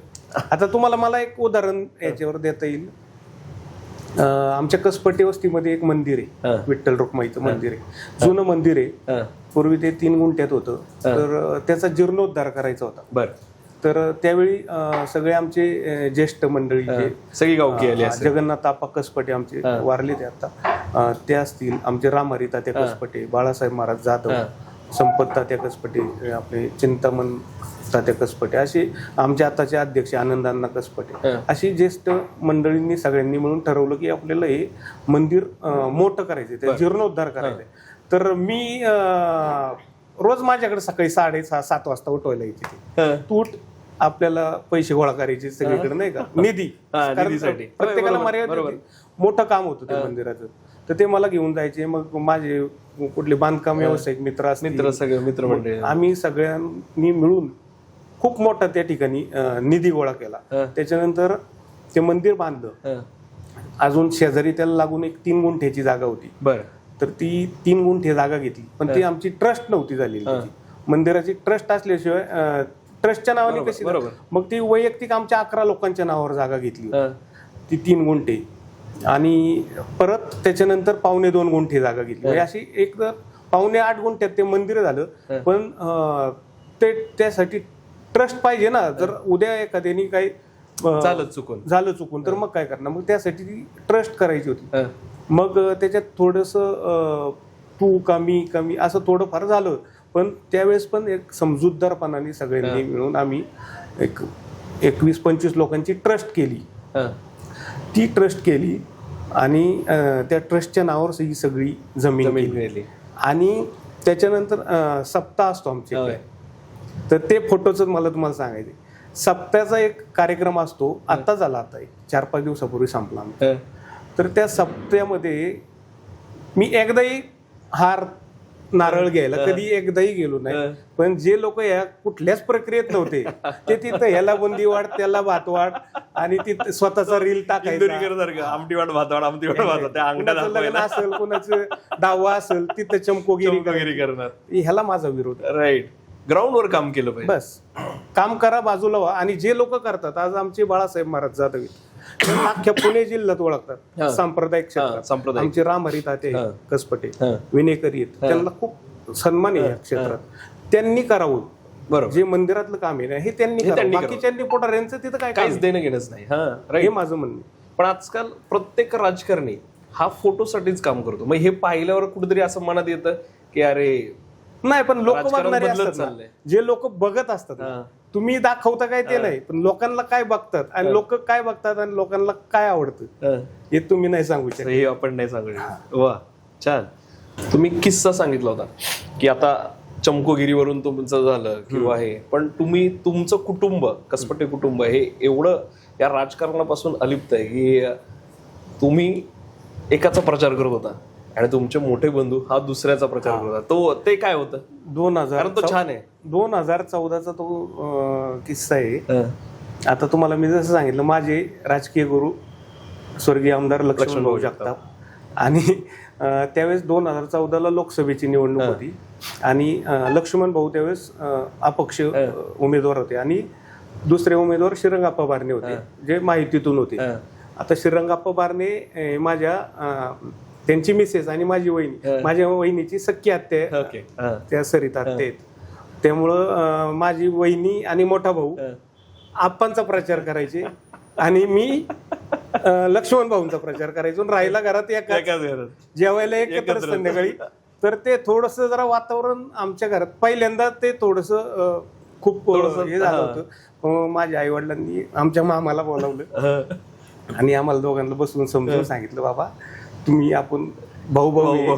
आता तुम्हाला मला एक उदाहरण याच्यावर देता येईल. आमच्या कसपट्टी वस्तीमध्ये एक मंदिर आहे, विठ्ठल रुक्माईचं मंदिर आहे, जुनं मंदिर आहे. पूर्वी ते 3 गुंठ्यात होतं, तर त्याचा जीर्णोद्धार करायचा होता. बरं. तर त्यावेळी सगळे आमचे ज्येष्ठ मंडळी, सगळी गावकी आली, जगन्नाथ आप्पा कसपटे आमचे वारले ते आता, ते असतील, आमचे रामहरी तात्या कसपटे, बाळासाहेब महाराज जाधव, संपत तात्या कसपटे, आपले चिंतामण तात्या कसपटे, असे आमचे आताचे अध्यक्ष आनंदांना कसपटे, अशी ज्येष्ठ मंडळींनी सगळ्यांनी मिळून ठरवलं की आपल्याला हे मंदिर मोठं करायचंय, ते जीर्णोद्धार करायचंय. तर मी रोज माझ्याकडे सकाळी 6:30-7 वाजता उठवायला यायचे. तू उठ, आपल्याला पैसे गोळा करायचे सगळीकडे, नाही का, निधी. प्रत्येकाला मर्यादा, मोठं काम होतं ते मंदिराचं. तर ते मला घेऊन जायचे. मग माझे कुठले बांधकाम व्यावसायिक मित्र सगळे मित्रमंडळी, आम्ही सगळ्यांनी मिळून खूप मोठा त्या ठिकाणी निधी गोळा केला. त्याच्यानंतर ते मंदिर बांधलं. अजून शेजारी त्याला लागून एक 3 गुंठ्याची जागा होती. बरं. तर ती 3 गुंठे जागा घेतली, पण ती आमची ट्रस्ट नव्हती झालेली. मंदिराची ट्रस्ट असल्याशिवाय ट्रस्टच्या नावाने कशी, मग ती वैयक्तिक आमच्या 11 लोकांच्या नावावर जागा घेतली ती 3 गुंठे. आणि परत त्याच्यानंतर 2.25 गुंठे जागा घेतली. म्हणजे अशी एक 7.5 गुंठ्यात ते मंदिर झालं. पण ते त्यासाठी ट्रस्ट पाहिजे ना. जर उद्या एखाद्याने काही झालं चुकून तर मग काय करणार? मग त्यासाठी ती ट्रस्ट करायची होती. मग त्याच्यात थोडंसं तू कमी असं थोडंफार झालं. पण त्यावेळेस पण एक समजूतदारपणाने सगळ्यांनी मिळून आम्ही एक 21-25 लोकांची ट्रस्ट केली. ती ट्रस्ट केली आणि त्या ट्रस्टच्या नावावर ही सगळी जमीन केली. आणि त्याच्यानंतर सप्ताह असतो आमच्याकडे. तर ते फोटोचं मला तुम्हाला सांगायचं, सप्ताहाचा एक कार्यक्रम असतो. आता झाला, आता 4-5 दिवसापूर्वी संपला. तर त्या सप्त्यामध्ये मी एकदाही हार नारळ घ्यायला कधी एकदाही गेलो नाही. पण जे लोक या कुठल्याच प्रक्रियेत नव्हते ते तिथं ह्याला बुंदी वाढ, त्याला भात वाढ, आणि तिथं स्वतःचा रील टाकायचा, आमटी वाट भात लग्न असेल, कुणाचं दावा असेल तिथं चमकोगिरी करणार. ह्याला माझा विरोध. राईट. ग्राउंडवर काम केलं पाहिजे. बस काम करा, बाजूला व्हा. आणि जे लोक करतात, आज आमचे बाळासाहेब महाराज जाधव अख्ख्या पुणे जिल्ह्यात ओळखतात सांप्रदायिक क्षेत्रात. आमचे रामहरी ताते कसपटे विनेकरी आहेत, त्यांना खूप सन्मान आहे या क्षेत्रात. त्यांनी करावं. बरोबर. जे मंदिरातलं काम आहे हे त्यांनी करावं. बाकीच्यांनी पुढाऱ्यांचं तिथं काहीच देणं घेणंच नाही. हे माझं म्हणणं. पण आजकाल प्रत्येक राजकारणी हा फोटोसाठीच काम करतो. मग हे पाहिल्यावर कुठेतरी असं मनात येतं की अरे नाही, पण लोक बघणारे असतात, जे लोक बघत असतात. तुम्ही दाखवता काय ते नाही, पण लोकांना काय बघतात आणि लोक काय बघतात आणि लोकांना काय आवडतं हे तुम्ही नाही सांगू शकता. हे आपण नाही सांगू शकत. वा, छान. तुम्ही किस्सा सांगितला होता की आता चमकोगिरीवरून तुमचं झालं किंवा हे, पण तुम्ही तुमचं कुटुंब, कसपटे कुटुंब हे एवढं या राजकारणापासून अलिप्त आहे की तुम्ही एकाचा प्रचार करत होता आणि तुमचे मोठे बंधू हा दुसऱ्याचा प्रचार करत होता. तो ते काय होतं 2000 तो छान आहे. 2014चा तो किस्सा आहे. आता तुम्हाला मी जसं सांगितलं, माझे राजकीय गुरु स्वर्गीय आमदार लक्ष्मण भाऊ जगताप, आणि त्यावेळेस 2014ला लोकसभेची निवडणूक होती आणि लक्ष्मण भाऊ त्यावेळेस अपक्ष उमेदवार होते आणि दुसरे उमेदवार श्रीरंगाप्पा बारणे होते, जे माहितीतून होते. आता श्रीरंगाप्पा बारणे माझ्या त्यांची मिसेस आणि माझी वहिनी, माझ्या वहिनीची सख्खी आत्या त्या सरिता आत्या आहेत. त्यामुळं माझी वहिनी आणि मोठा भाऊ आप्पांचा प्रचार करायचे आणि मी लक्ष्मण भाऊंचा प्रचार करायचो. राहिला घरात एकाच जेवायला एकत्र संध्याकाळी. तर ते थोडस जरा वातावरण आमच्या घरात पहिल्यांदा ते थोडस खूप हे झालं होतं. माझ्या आई वडिलांनी आमच्या मामाला बोलावलं आणि आम्हाला दोघांना बसून समजून सांगितलं, बाबा तुम्ही आपण भाऊ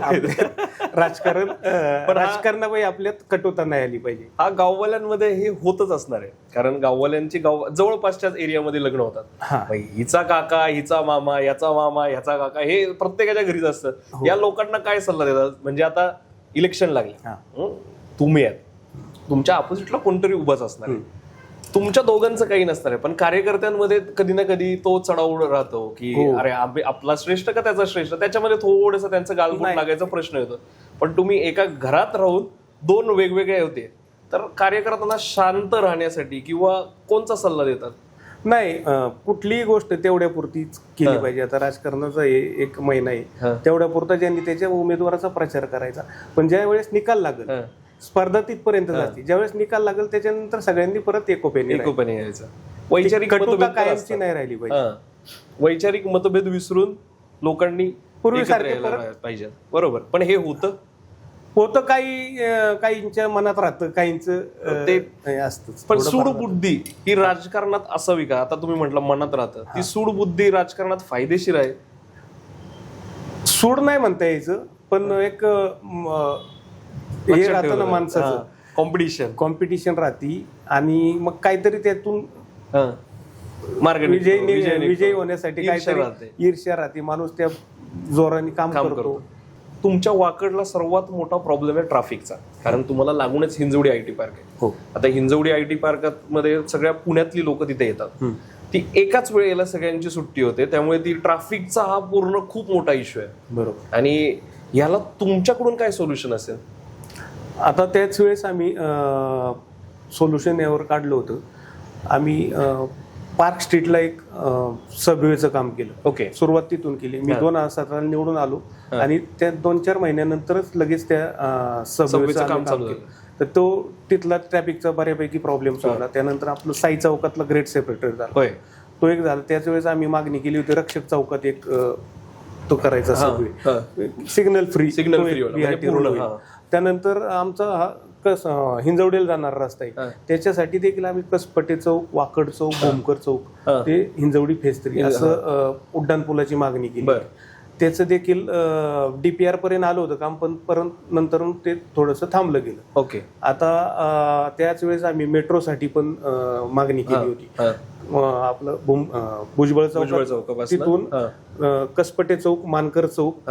राजकारणाबाई आपल्यात कटुता नाही आली पाहिजे. हा गाववाल्यांमध्ये हे होतच असणार आहे, कारण गाववाल्यांची जवळपासच्याच एरियामध्ये लग्न होतात. हिचा काका, हिचा मामा, याचा मामा, ह्याचा काका, हे प्रत्येकाच्या घरीच असतं. या लोकांना काय सल्ला देतात? म्हणजे आता इलेक्शन लागले, तुम्ही आहेत, तुमच्या अपोजिटला कोणतरी उभाच असणार आहे, तुमच्या दोघांचं काही नसणार आहे, पण कार्यकर्त्यांमध्ये कधी ना कधी तो चढाव राहतो की अरे आपला श्रेष्ठ का त्याचा श्रेष्ठ, त्याच्यामध्ये थोडस त्यांचं गालबोट लागायचा प्रश्न येतो. पण तुम्ही एका घरात राहून दोन वेगवेगळे होते, तर कार्यकर्त्यांना शांत राहण्यासाठी किंवा कोणता सल्ला देतात? नाही, कुठलीही गोष्ट तेवढ्यापुरतीच केली पाहिजे. आता राजकारणाचा एक महिना आहे, तेवढ्यापुरता ज्यांनी त्याच्या उमेदवाराचा प्रचार करायचा. पण ज्या वेळेस निकाल लागेल, स्पर्धा तिथपर्यंत जाते, ज्यावेळेस निकाल लागेल त्याच्यानंतर सगळ्यांनी परत एकोप्याने यायचं. वैचारिक मतभेद कायमची नाही राहिली पाहिजे. वैचारिक मतभेद विसरून लोकांनी पूर्वीसारखे पाहिजे. बरोबर. पण हे होतं काहींच्या मनात राहतं, काहींचं ते असतं. पण सूडबुद्धी ही राजकारणात असावी का? आता तुम्ही म्हटलं मनात राहतं, ती सूडबुद्धी राजकारणात फायदेशीर आहे? सूड नाही म्हणता यायचं, पण एक हे राहतं ना माणसाचं, कॉम्पिटिशन राहती आणि मग काहीतरी त्यातून विजयी होण्यासाठी काहीतरी ईर्ष्या राहते, माणूस त्या जोराने काम करतो. तुमच्या वाकडला सर्वात मोठा प्रॉब्लेम आहे ट्रॅफिकचा, कारण तुम्हाला लागूनच हिंजवडी आयटी पार्क आहे. आता हिंजवडी आयटी पार्कमध्ये सगळ्या पुण्यातली लोक तिथे येतात, ती एकाच वेळेला सगळ्यांची सुट्टी होते, त्यामुळे ती ट्रॅफिकचा हा पूर्ण खूप मोठा इश्यू आहे. बरोबर. आणि याला तुमच्याकडून काय सोल्युशन असेल? आता त्याच वेळेस आम्ही सोल्युशन यावर काढलं होतं. आम्ही पार्क स्ट्रीटला एक सबवेचं काम केलं. ओके. सुरुवात तिथून केली. मी 2017 निवडून आलो आणि त्या 2-4 महिन्यानंतरच लगेच त्या सबवेचं काम केलं. तर तो तिथला ट्रॅफिकचा बऱ्यापैकी प्रॉब्लेम सोडला. त्यानंतर आपलं साई चौकातला ग्रेट सेपरेटर झाला, तो एक झाला. त्याच वेळेस आम्ही मागणी केली होती रक्षक चौकात एक तो करायचा सबवे, सिग्नल फ्री. त्यानंतर आमचा हा हिंजवडीला जाणारा रस्ता आहे, त्याच्यासाठी देखील आम्ही कसपटे चौक, वाकड चौक, भोमकर चौक ते हिंजवडी फेज 3 असं उड्डाण पुलाची मागणी केली. त्याचं देखील DPR पर्यंत आलं होतं काम, पण परत नंतर ते थोडंसं थांबलं गेलं. ओके. आता त्याच वेळेस आम्ही मेट्रोसाठी पण मागणी केली होती. आपलं भुजबळ चौक तिथून कसपटे चौक, मानकर चौक,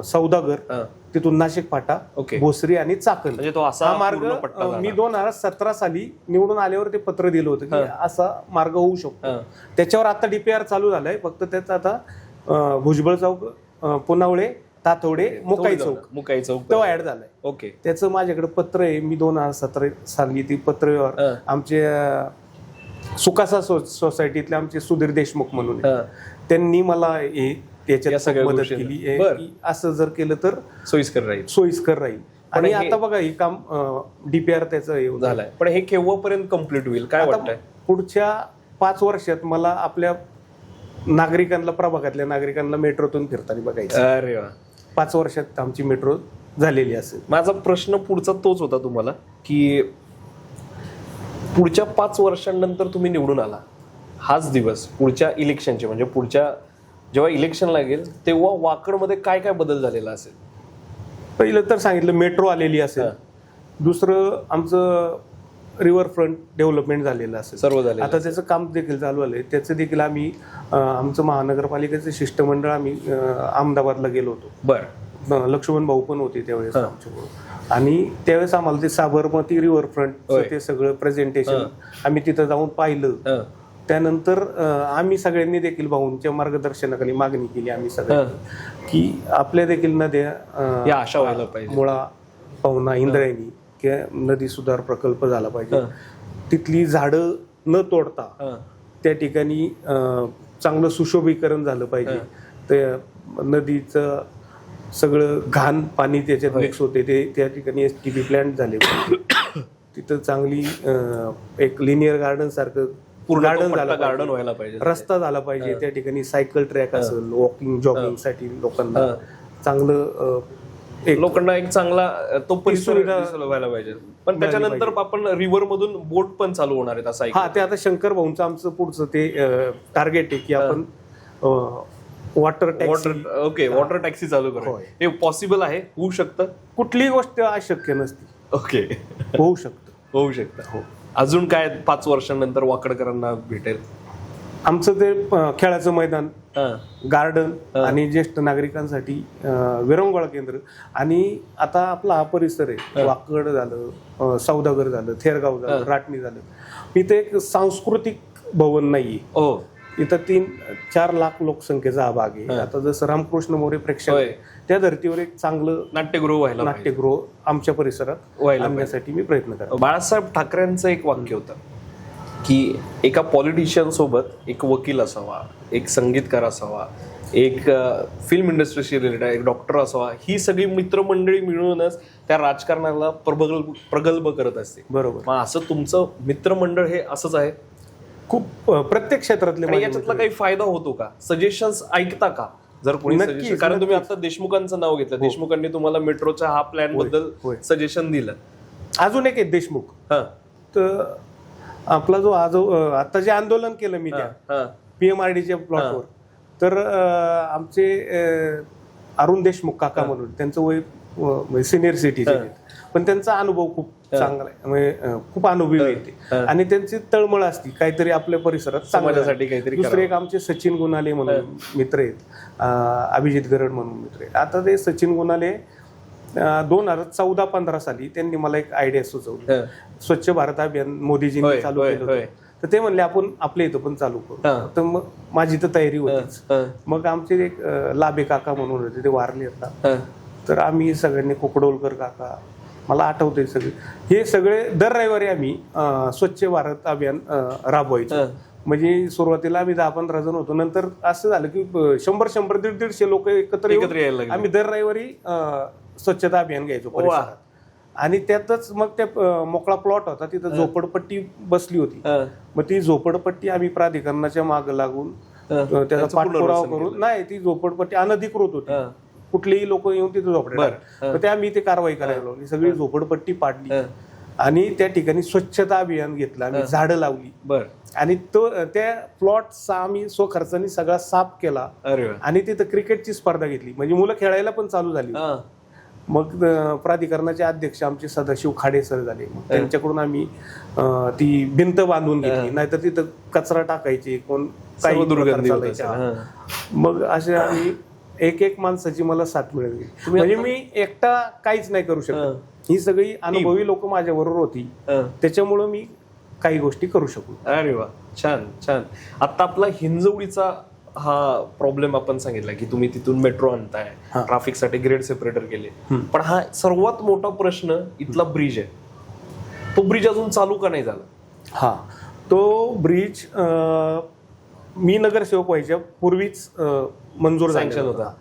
सौदागर, तिथून नाशिक फाटा, भोसरी आणि चाकण, हा मार्ग मी 2017 साली निवडून आल्यावर ते पत्र दिलं होतं की असा मार्ग होऊ शकतो. त्याच्यावर आता DPR चालू झालाय. फक्त त्याचा आता भुजबळ चौक, पुनावळे, तातवडे, मुकाई चौक तो ऍड झालाय. ओके. त्याचं माझ्याकडे पत्र आहे. मी 2017 साली ती पत्रव्यवहार आमचे सुकासा सोसायटीतले आमचे सुधीर देशमुख म्हणून त्यांनी मला त्याच्यात मदत केली. असं जर केलं तर सोयीस्कर राहील. आणि आता बघा हे काम DPR त्याचं झालंय. पण हे केव्हापर्यंत कम्प्लीट होईल काय वाटतंय? पुढच्या 5 वर्षात मला आपल्या नागरिकांना, प्रभागातल्या नागरिकांना मेट्रोतून फिरताना बघायचं. अरे वा. 5 वर्षात आमची मेट्रो झालेली असेल. माझा प्रश्न पुढचा तोच होता तुम्हाला की पुढच्या 5 वर्षांनंतर तुम्ही निवडून आला, हाच दिवस पुढच्या इलेक्शनचे, म्हणजे पुढच्या जेव्हा इलेक्शन लागेल तेव्हा वाकडमध्ये काय काय बदल झालेला असेल? पहिलं तर सांगितलं मेट्रो आलेली असेल, दुसरं आमचं रिव्हरफ्रंट डेव्हलपमेंट झालेलं असेल, सर्व झाले. आता त्याचं काम देखील चालू आलंय. त्याचं देखील आम्ही आमचं महानगरपालिकेचं शिष्टमंडळ आम्ही अहमदाबादला गेलो होतो. बरं. लक्ष्मण भाऊ पण होते त्यावेळेस आमच्याबरोबर, आणि त्यावेळेस आम्हाला ते साबरमती रिव्हरफ्रंट ते सगळं प्रेझेंटेशन आम्ही तिथं जाऊन पाहिलं. त्यानंतर आम्ही सगळ्यांनी देखील भाऊंच्या मार्गदर्शनाखाली मागणी केली आम्ही सगळ्यांनी की आपल्या देखील नद्या अशा व्हायला पाहिजे, मुळा, पवना, इंद्रायणी किंवा नदी सुधार प्रकल्प झाला पाहिजे. तिथली झाडं न तोडता त्या ठिकाणी चांगलं सुशोभीकरण झालं पाहिजे. त्या नदीचं सगळं घाण पाणी त्याच्यात मिक्स होते ते त्या ठिकाणी STP प्लांट झाले पाहिजे. तिथं चांगली एक लिनियर गार्डन सारखं गार्डन व्हायला पाहिजे, रस्ता झाला पाहिजे. त्या ठिकाणी सायकल ट्रॅक असेल, वॉकिंग जॉगिंग साठी लोकांना चांगलं लोकांना एक चांगला तो परिसर व्हायला पाहिजे. पण त्याच्यानंतर आपण रिव्हर मधून बोट पण चालू होणार आहेत असं हा, ते आता शंकर भाऊंचं आमचं पुढचं ते टार्गेट आहे की आपण वॉटर टॅक्सी चालू करू. हे पॉसिबल आहे, होऊ शकतं. कुठलीही गोष्ट अशक्य नसती. ओके, होऊ शकतं. हो. अजून काय 5 वर्षांनंतर वाकडकरांना भेटेल? आमचं ते खेळाचं मैदान, गार्डन आणि ज्येष्ठ नागरिकांसाठी विरंगुळा केंद्र. आणि आता आपला हा परिसर आहे, वाकड झालं, सौदागर झालं, थेरगाव झालं, राटणी झालं, इथे एक सांस्कृतिक भवन नाहीये. इथं 3-4 लाख लोकसंख्येचा हा भाग आहे. आता जसं रामकृष्ण मोरे प्रेक्षालय त्या धर्तीवर एक चांगलं नाट्यगृह आमच्या परिसरात आणण्यासाठी मी प्रयत्न करतो. बाळासाहेब ठाकरेंचं एक वाक्य होतं की एका पॉलिटिशियन सोबत एक वकील असावा, एक संगीतकार असावा, एक फिल्म इंडस्ट्रीशी रिलेटेड एक डॉक्टर असावा. ही सगळी मित्रमंडळी मिळूनच त्या राजकारणाला प्रगल्भ करत असते. बरोबर. मग असं तुमचं मित्रमंडळ हे असंच आहे? खूप प्रत्येक क्षेत्रातले. याच्यातला काही फायदा होतो का? सजेशन्स ऐकता का जर कोणी सजेशन? कारण तुम्ही आता देशमुखांचं नाव घेतलं, देशमुखांनी तुम्हाला मेट्रोच्या हा प्लॅन बद्दल सजेशन दिलं. अजून एक आहे देशमुख. तर आपला जो आता जे आंदोलन केलं मी त्या PMRDच्या प्लॉटवर, तर आमचे अरुण देशमुख काका म्हणून, त्यांचं वय सिनियर सिटीजन, पण त्यांचा अनुभव खूप चांगला आहे, म्हणजे खूप अनुभवी येते आणि त्यांची तळमळ असती काहीतरी आपल्या परिसरात समाजासाठी काहीतरी. दुसरे एक आमचे सचिन गुणाले म्हणून मित्र आहेत, अभिजित गरड म्हणून मित्र आहेत. आता ते सचिन गुणाले 2014-15 साली त्यांनी मला एक आयडिया सुचवली. स्वच्छ भारत अभियान मोदीजींनी चालू केलं होतं, तर ते म्हणले आपण आपल्या इथं पण चालू करू. तर मग माझी तर तयारी होतीच. मग आमचे एक लाभे काका म्हणून होते, ते वारले आता. तर आम्ही सगळ्यांनी, कुकडोलकर काका, मला आठवतंय सगळे, हे सगळे दर रविवारी आम्ही स्वच्छ भारत अभियान राबवायचो. म्हणजे सुरुवातीला आम्ही 10-15 जण होतो, नंतर असं झालं की 100-150 लोक एकत्र यायला आम्ही दर रविवारी स्वच्छता अभियान घ्यायचो परिसरात. आणि त्यातच मग त्या मोकळा प्लॉट होता, तिथं झोपडपट्टी बसली होती. मग ती झोपडपट्टी आम्ही प्राधिकरणाच्या मागे लागून त्याचा पाठपुरावा करून, नाही ती झोपडपट्टी अनधिकृत होती, कुठलेही लोक येऊन तिथे झोपडे, तर आम्ही ते कारवाई करायला लावली. सगळी झोपडपट्टी पाडली आणि त्या ठिकाणी स्वच्छता अभियान घेतलं. आम्ही झाडं लावली आणि तो त्या प्लॉटचा आम्ही स्वखर्चाने सगळा साफ केला. आणि तिथं क्रिकेटची स्पर्धा घेतली, म्हणजे मुलं खेळायला पण चालू झाली. मग प्राधिकरणाचे अध्यक्ष आमचे सदाशिव खाडे सर झाले. मग त्यांच्याकडून आम्ही ती भिंत बांधून घेतली, नाहीतर तिथं कचरा टाकायचे, कोण काही चालायच्या. मग असे आम्ही एक माणसाची मला साथ मिळाली. म्हणजे मी एकटा काहीच नाही करू शकत, ही सगळी अनुभवी लोक माझ्या बरोबर होती, त्याच्यामुळं मी काही गोष्टी करू शकलो. अरे वा, छान छान. आता आपला हिंजवडीचा हा प्रॉब्लेम आपण सांगितला की तुम्ही तिथून मेट्रो आणताय, ट्रॅफिक साठी ग्रेड सेपरेटर केले, पण हा सर्वात मोठा प्रश्न इथला ब्रिज आहे. तो ब्रिज अजून चालू का नाही झाला? हा, तो ब्रिज मी नगरसेवक व्हायच्या पूर्वीच मंजूर झाला होता,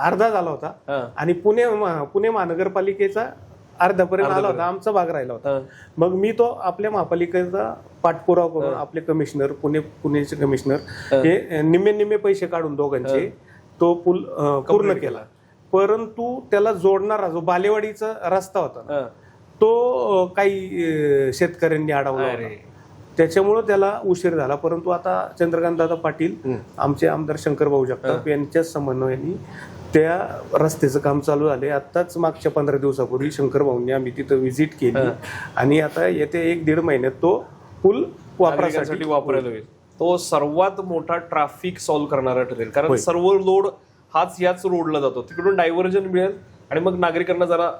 अर्धा झाला होता. आणि पुणे महानगरपालिकेचा अर्ध्यापर्यंत आला होता, आमचा भाग राहिला होता. मग मी तो आपल्या महापालिकेचा पाठपुरावा करून आपले कमिशनर, पुण्याचे कमिशनर, हे निम्मे पैसे काढून दोघांचे तो पूल पूर्ण केला. परंतु त्याला जोडणारा जो बालेवाडीचा रस्ता होता तो काही शेतकऱ्यांनी अडवला. त्याच्यामुळं त्याला उशीर झाला. परंतु आता चंद्रकांतदादा पाटील आमचे आमदार शंकरभाऊ जगताप यांच्याच समन्वयाने त्या रस्त्याचं काम चालू झाले. आत्ताच मागच्या 15 दिवसापूर्वी शंकरभाऊंनी आम्ही तिथं व्हिजिट केली आणि आता येत्या 1-1.5 महिन्यात तो पूल वापरासाठी वापरायला होईल. तो सर्वात मोठा ट्रॅफिक सॉल्व्ह करणारा ठरेल, कारण सर्व लोड याच रोडला जातो. तिकडून डायव्हर्जन मिळेल आणि मग नागरिकांना जरा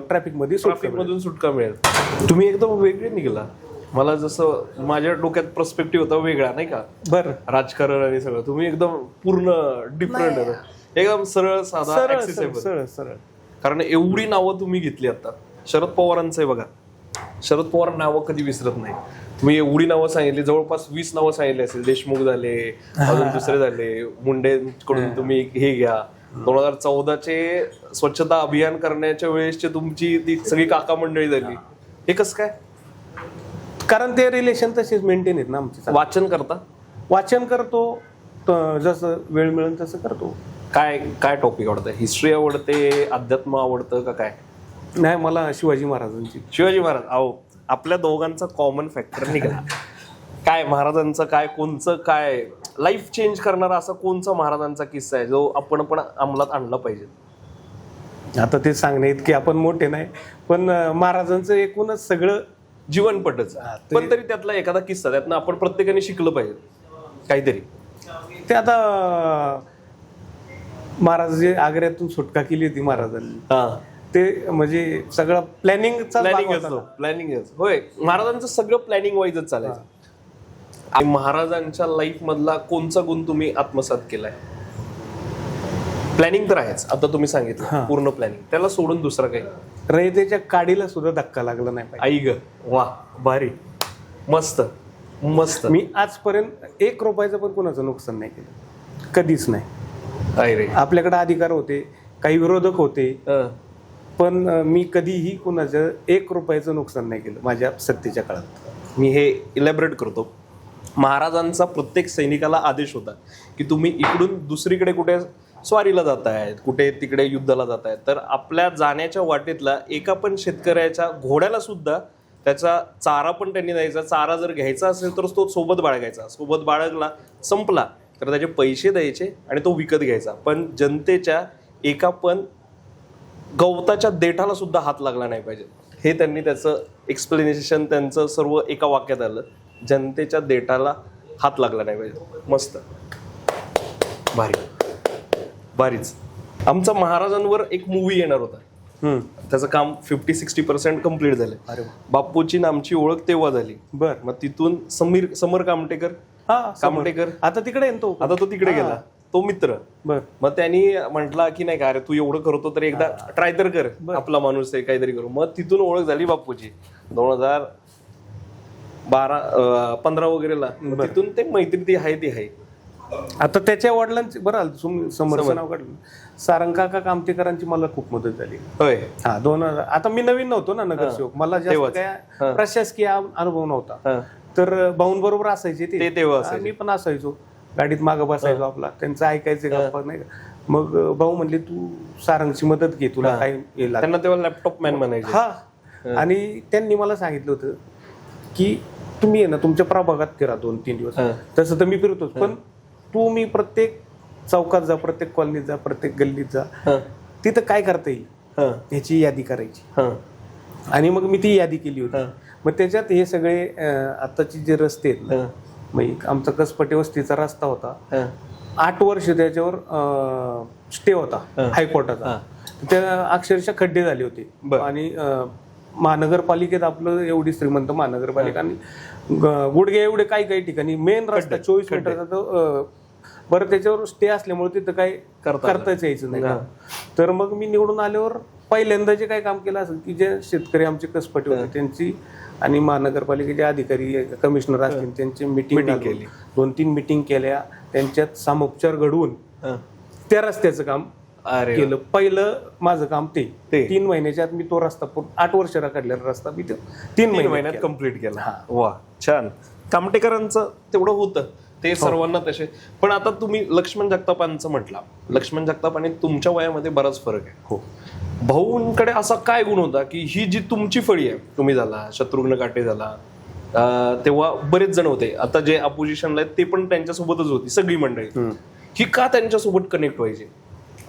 ट्रॅफिक मधून सुटका मिळेल. तुम्ही एकदम वेगळे निघाला. मला जसं माझ्या डोक्यात पर्स्पेक्टिव्ह होता वेगळा, नाही का, बरं, राजकारण आणि सगळं. तुम्ही एकदम पूर्ण डिफरंट, एकदम सरळ साधा, सरळ. कारण एवढी नावं तुम्ही घेतली आता. शरद पवारांचं आहे बघा, शरद पवार नावं कधी विसरत नाही. तुम्ही एवढी नावं सांगितली, जवळपास 20 नावं सांगितली असेल. देशमुख झाले, अजून दुसरे झाले, मुंडेकडून तुम्ही हे घ्या. 2014चे स्वच्छता अभियान करण्याच्या वेळेसची तुमची ती सगळी काका मंडळी झाली. हे कसं काय? कारण ते रिलेशन तसेच मेंटेन आहेत ना आमचे. वाचन करतो, जसं वेळ मिळेल तसं करतो. काय टॉपिक आवडतं? हिस्ट्री आवडते, अध्यात्म आवडतं का काय? नाही, मला शिवाजी महाराजांची. शिवाजी महाराज. अहो, आपल्या दोघांचा कॉमन फॅक्टर निघाला. काय महाराजांचं काय, कोणचं काय लाईफ चेंज करणारा असा कोणचा महाराजांचा किस्सा आहे जो आपण अंमलात आणला पाहिजे? आता ते सांगणे इतके आपण मोठे नाही, पण महाराजांचं एकूणच सगळं जीवनपटच. पण तरी त्यातला एखादा किस्सा, त्यातनं आपण प्रत्येकाने शिकलं पाहिजे काहीतरी. ते आता महाराज जे आग्र्यातून सुटका केली होती महाराजांनी, ते म्हणजे सगळं प्लॅनिंग होय. महाराजांचं सगळं प्लॅनिंग वाईजच चालायचं. आणि महाराजांच्या लाईफ मधला कोणचा गुण तुम्ही आत्मसात केलाय? प्लॅनिंग तर आहेच, आता तुम्ही सांगितलं पूर्ण प्लॅनिंग. त्याला सोडून दुसरा काही? रयतेच्या काडीला सुद्धा धक्का लागला नाही पाहिजे. आई ग, वा, भारी, मस्त मस्त. मी आजपर्यंत 1 रुपयाचं पण कोणाचं नुकसान नाही केलं, कधीच नाही. आपल्याकडे अधिकार होते, काही विरोधक होते, पण मी कधीही कुणाचं 1 रुपयाचं नुकसान नाही केलं माझ्या सत्तेच्या काळात. मी हे इलॅबरेट करतो. महाराजांचा प्रत्येक सैनिकाला आदेश होता की तुम्ही इकडून दुसरीकडे कुठे स्वारीला जातायत, कुठे तिकडे युद्धाला जातायत, तर आपल्या जाण्याच्या वाटेतला एका पण शेतकऱ्याच्या घोड्याला सुद्धा त्याचा चारा पण त्यांनी द्यायचा. चारा जर घ्यायचा असेल तर तो सोबत बाळगायचा. सोबत बाळगला, संपला तर त्याचे पैसे द्यायचे आणि तो विकत घ्यायचा. पण जनतेच्या एका पण गवताच्या देठाला सुद्धा हात लागला नाही पाहिजे. हे त्यांनी त्याचं एक्सप्लेनेशन त्यांचं सर्व एका वाक्यात आलं. जनतेच्या देठाला हात लागला नाही पाहिजे. मस्त, भारीच. आमचा महाराजांवर एक मूवी येणार होता, त्याचं काम 50-60% कम्प्लीट झालं. बापूची नामची ओळख तेव्हा झाली. मग तिथून समर कामटेकर आता तिकडे तो तिकडे गेला, तो मित्र. मग त्यांनी म्हटला की नाही का, अरे तू एवढं करतो तर एकदा ट्राय तर कर, आपला माणूस आहे, काहीतरी करू. मग तिथून ओळख झाली बापूची 2012-15 वगैरेला. तिथून ते मैत्री ती आहे. आता त्याच्या वडिलांची बरं समोरचं नाव काढलं, सारंगकाका कामतेकरांची मला खूप मदत झाली. होय. 2000. आता मी नवीन नव्हतो ना नगरसेवक, मला जास्त काय प्रशासकीय अनुभव नव्हता. तर भाऊंबरोबर असायचे ते तेव्हा, मी पण असायचो, गाडीत मागं बसायचो आपला, त्यांचं ऐकायचं गप्पा नाही. मग भाऊ म्हणले तू सारंगची मदत घे, तुला काय येईल. त्यांना तेव्हा लॅपटॉप मॅन म्हणायचे. आणि त्यांनी मला सांगितलं होतं की तुम्ही आहे ना तुमच्या प्रभागात फिरा 2-3 दिवस. तसं तर मी फिरतोच, पण मी प्रत्येक चौकात जा, प्रत्येक कॉलनीत जा, प्रत्येक गल्लीत जा, तिथं काय करता येईल ह्याची यादी करायची. आणि मग मी ती यादी केली होती. मग त्याच्यात हे सगळे आताचे जे रस्ते आहेत ना, मग आमचा कसपटे वस्तीचा रस्ता होता, 8 वर्ष त्याच्यावर स्टे होता हायकोर्टाचा. त्या अक्षरशः खड्डे झाले होते. आणि महानगरपालिकेत आपलं एवढी श्रीमंत महानगरपालिका, आणि गुडघे एवढे काही ठिकाणी मेन रस्ता 24 मीटरचा, बरं त्याच्यावर स्टे असल्यामुळे तिथं काय करताच यायचं नाही. तर मग मी निवडून आल्यावर पहिल्यांदा जे काय काम केलं असेल की जे शेतकरी आमचे कसपटे होते त्यांची आणि महानगरपालिकेचे अधिकारी कमिशनर असतील त्यांची मीटिंग केली, 2-3 मीटिंग केल्या, त्यांच्यात सामोपचार घडवून त्या रस्त्याचं काम केलं. पहिलं माझं काम ते 3 महिन्याच्या आत मी तो रस्ता 8 वर्षाला काढलेला रस्ता मी 3 महिन्यात कम्प्लीट केला. वा, छान. कामटेकरांचं तेवढं होतं ते सर्वांना तसे. पण आता तुम्ही लक्ष्मण जगतापांचं म्हटलं, लक्ष्मण जगताप आणि तुमच्या वयामध्ये बराच फरक आहे. हो. भाऊंकडे असा काय गुण होता की ही जी तुमची फळी आहे, तुम्ही झाला, शत्रुघ्न काटे झाला, तेव्हा बरेच जण होते, आता जे अपोजिशनला आहेत ते पण त्यांच्यासोबतच होती सगळी मंडळी. ही का त्यांच्यासोबत कनेक्ट व्हायची?